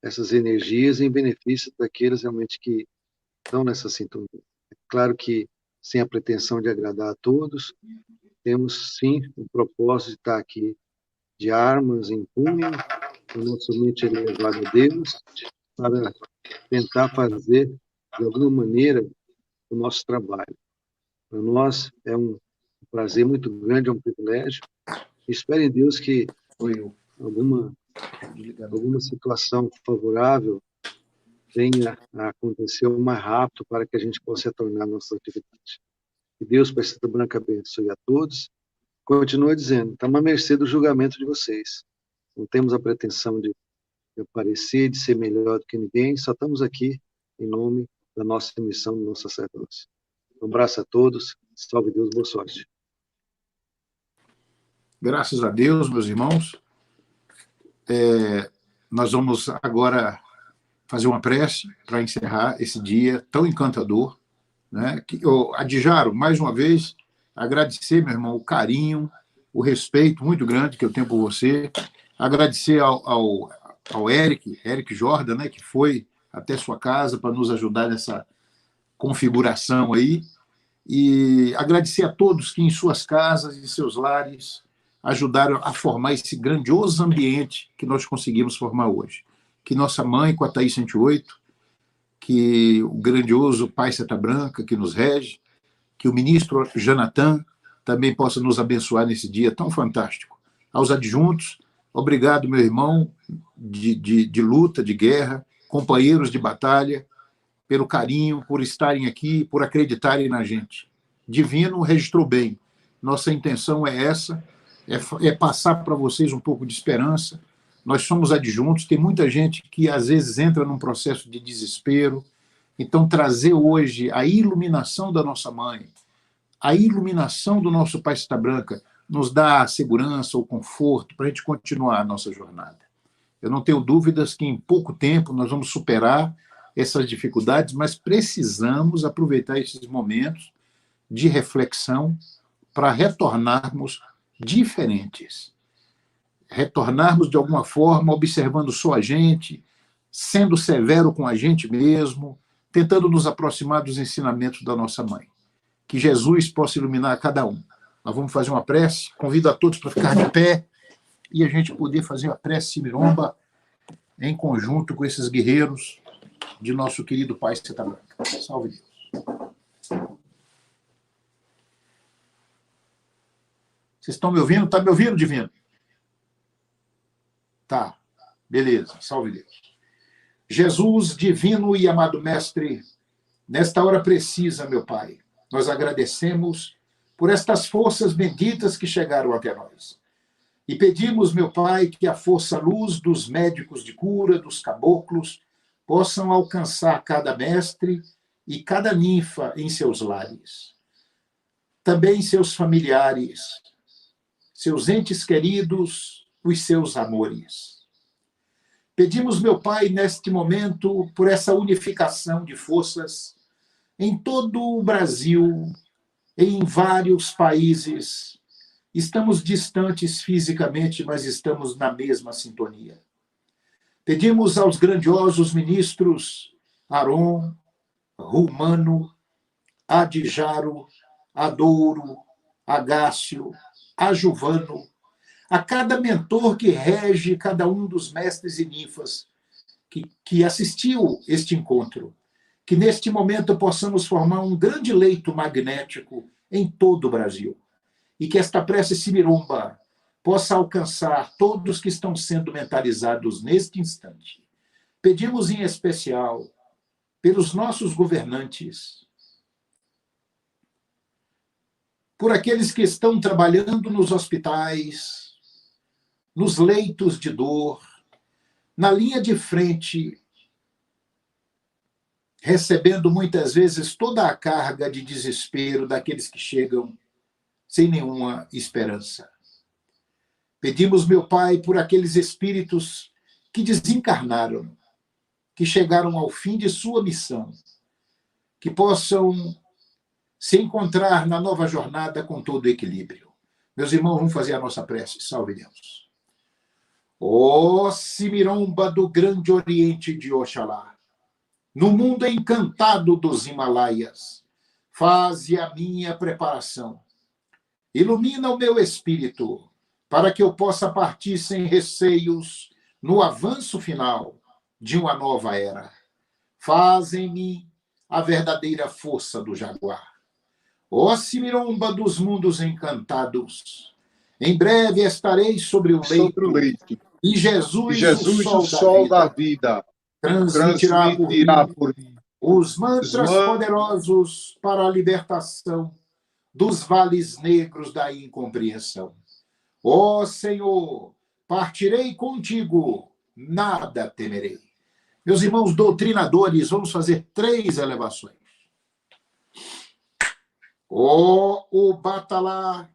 essas energias em benefício daqueles realmente que estão nessa sintonia. É claro que, sem a pretensão de agradar a todos, temos sim o propósito de estar aqui de armas em punho, a nossa mente elevada a Deus, para tentar fazer, de alguma maneira, o nosso trabalho. Para nós é um prazer muito grande, é um privilégio. Espero em Deus que alguma situação favorável venha a acontecer o mais rápido para que a gente possa retornar à nossa atividade. Que Deus, Pai Santa Branca, abençoe a todos. Continua dizendo, estamos à mercê do julgamento de vocês. Não temos a pretensão de aparecer, de ser melhor do que ninguém, só estamos aqui em nome da nossa missão, do nosso sacerdócio. Um abraço a todos, salve Deus, boa sorte. Graças a Deus, meus irmãos. Nós vamos agora fazer uma prece para encerrar esse dia tão encantador, né? Adjaro, mais uma vez, agradecer, meu irmão, o carinho, o respeito muito grande que eu tenho por você, agradecer ao Eric Jordan, né, que foi até sua casa para nos ajudar nessa configuração aí, e agradecer a todos que em suas casas e seus lares ajudaram a formar esse grandioso ambiente que nós conseguimos formar hoje. Que nossa mãe, com a Thaís 108, que o grandioso Pai Santa Branca, que nos rege, que o ministro Jonathan também possa nos abençoar nesse dia tão fantástico. Aos adjuntos, obrigado, meu irmão, de luta, de guerra, companheiros de batalha, pelo carinho, por estarem aqui, por acreditarem na gente. Divino registrou bem. Nossa intenção é essa, é passar para vocês um pouco de esperança. Nós somos adjuntos, tem muita gente que às vezes entra num processo de desespero. Então, trazer hoje a iluminação da nossa mãe, a iluminação do nosso Pai Santa Branca, nos dá a segurança, o conforto para a gente continuar a nossa jornada. Eu não tenho dúvidas que em pouco tempo nós vamos superar essas dificuldades, mas precisamos aproveitar esses momentos de reflexão para retornarmos diferentes. Retornarmos de alguma forma, observando só a gente, sendo severo com a gente mesmo, tentando nos aproximar dos ensinamentos da nossa mãe. Que Jesus possa iluminar cada um. Nós vamos fazer uma prece, convido a todos para ficar de pé e a gente poder fazer a prece Cimiromba em conjunto com esses guerreiros de nosso querido Pai Santa Branca. Salve Deus. Vocês estão me ouvindo? Está me ouvindo, Divino? Tá, beleza, salve Deus. Jesus, divino e amado Mestre, nesta hora precisa, meu Pai, nós agradecemos por estas forças benditas que chegaram até nós. E pedimos, meu Pai, que a força-luz dos médicos de cura, dos caboclos, possam alcançar cada mestre e cada ninfa em seus lares. Também seus familiares, seus entes queridos, os seus amores. Pedimos, meu Pai, neste momento, por essa unificação de forças em todo o Brasil, em vários países. Estamos distantes fisicamente, mas estamos na mesma sintonia. Pedimos aos grandiosos ministros Aron, Rumano, Adjaro, Adouro, Agácio, Ajuvano, a cada mentor que rege cada um dos mestres e ninfas que assistiu este encontro, que neste momento possamos formar um grande leito magnético em todo o Brasil, e que esta prece Cimiromba possa alcançar todos que estão sendo mentalizados neste instante. Pedimos em especial pelos nossos governantes, por aqueles que estão trabalhando nos hospitais, nos leitos de dor, na linha de frente, recebendo muitas vezes toda a carga de desespero daqueles que chegam sem nenhuma esperança. Pedimos, meu Pai, por aqueles espíritos que desencarnaram, que chegaram ao fim de sua missão, que possam se encontrar na nova jornada com todo o equilíbrio. Meus irmãos, vamos fazer a nossa prece. Salve Deus. Ó Cimiromba do Grande Oriente de Oxalá, no mundo encantado dos Himalaias. Faze a minha preparação. Ilumina o meu espírito, para que eu possa partir sem receios no avanço final de uma nova era. Faz em mim a verdadeira força do jaguar. Ó Cimiromba dos mundos encantados, em breve estarei sobre o leito, e Jesus, o sol da vida, transmitirá por mim os mantras poderosos para a libertação dos vales negros da incompreensão. Ó Senhor, partirei contigo, nada temerei. Meus irmãos doutrinadores, vamos fazer 3 elevações. Ó Batalá,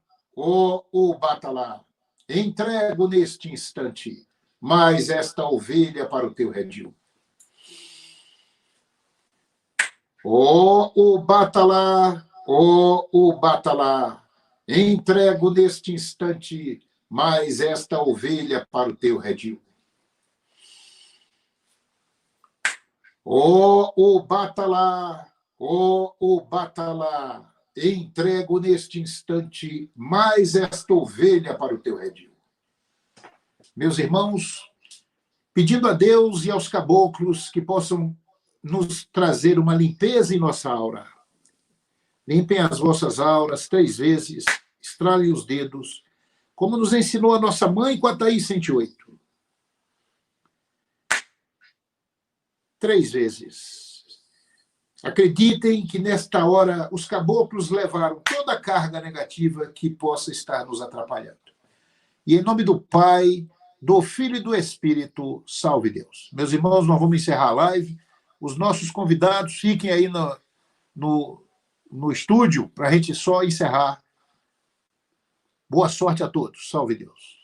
entrego neste instante mais esta ovelha para o teu redil. Ó Batalá, entrego neste instante mais esta ovelha para o teu redil. Ó Batalá, entrego neste instante mais esta ovelha para o teu redil. Meus irmãos, pedindo a Deus e aos caboclos que possam nos trazer uma limpeza em nossa aura. Limpem as vossas auras 3 vezes, estralem os dedos, como nos ensinou a nossa mãe com a Thaís 108. 3 vezes. Acreditem que nesta hora os caboclos levaram toda a carga negativa que possa estar nos atrapalhando. E em nome do Pai, do Filho e do Espírito, salve Deus. Meus irmãos, nós vamos encerrar a live. Os nossos convidados fiquem aí no estúdio para a gente só encerrar. Boa sorte a todos. Salve Deus.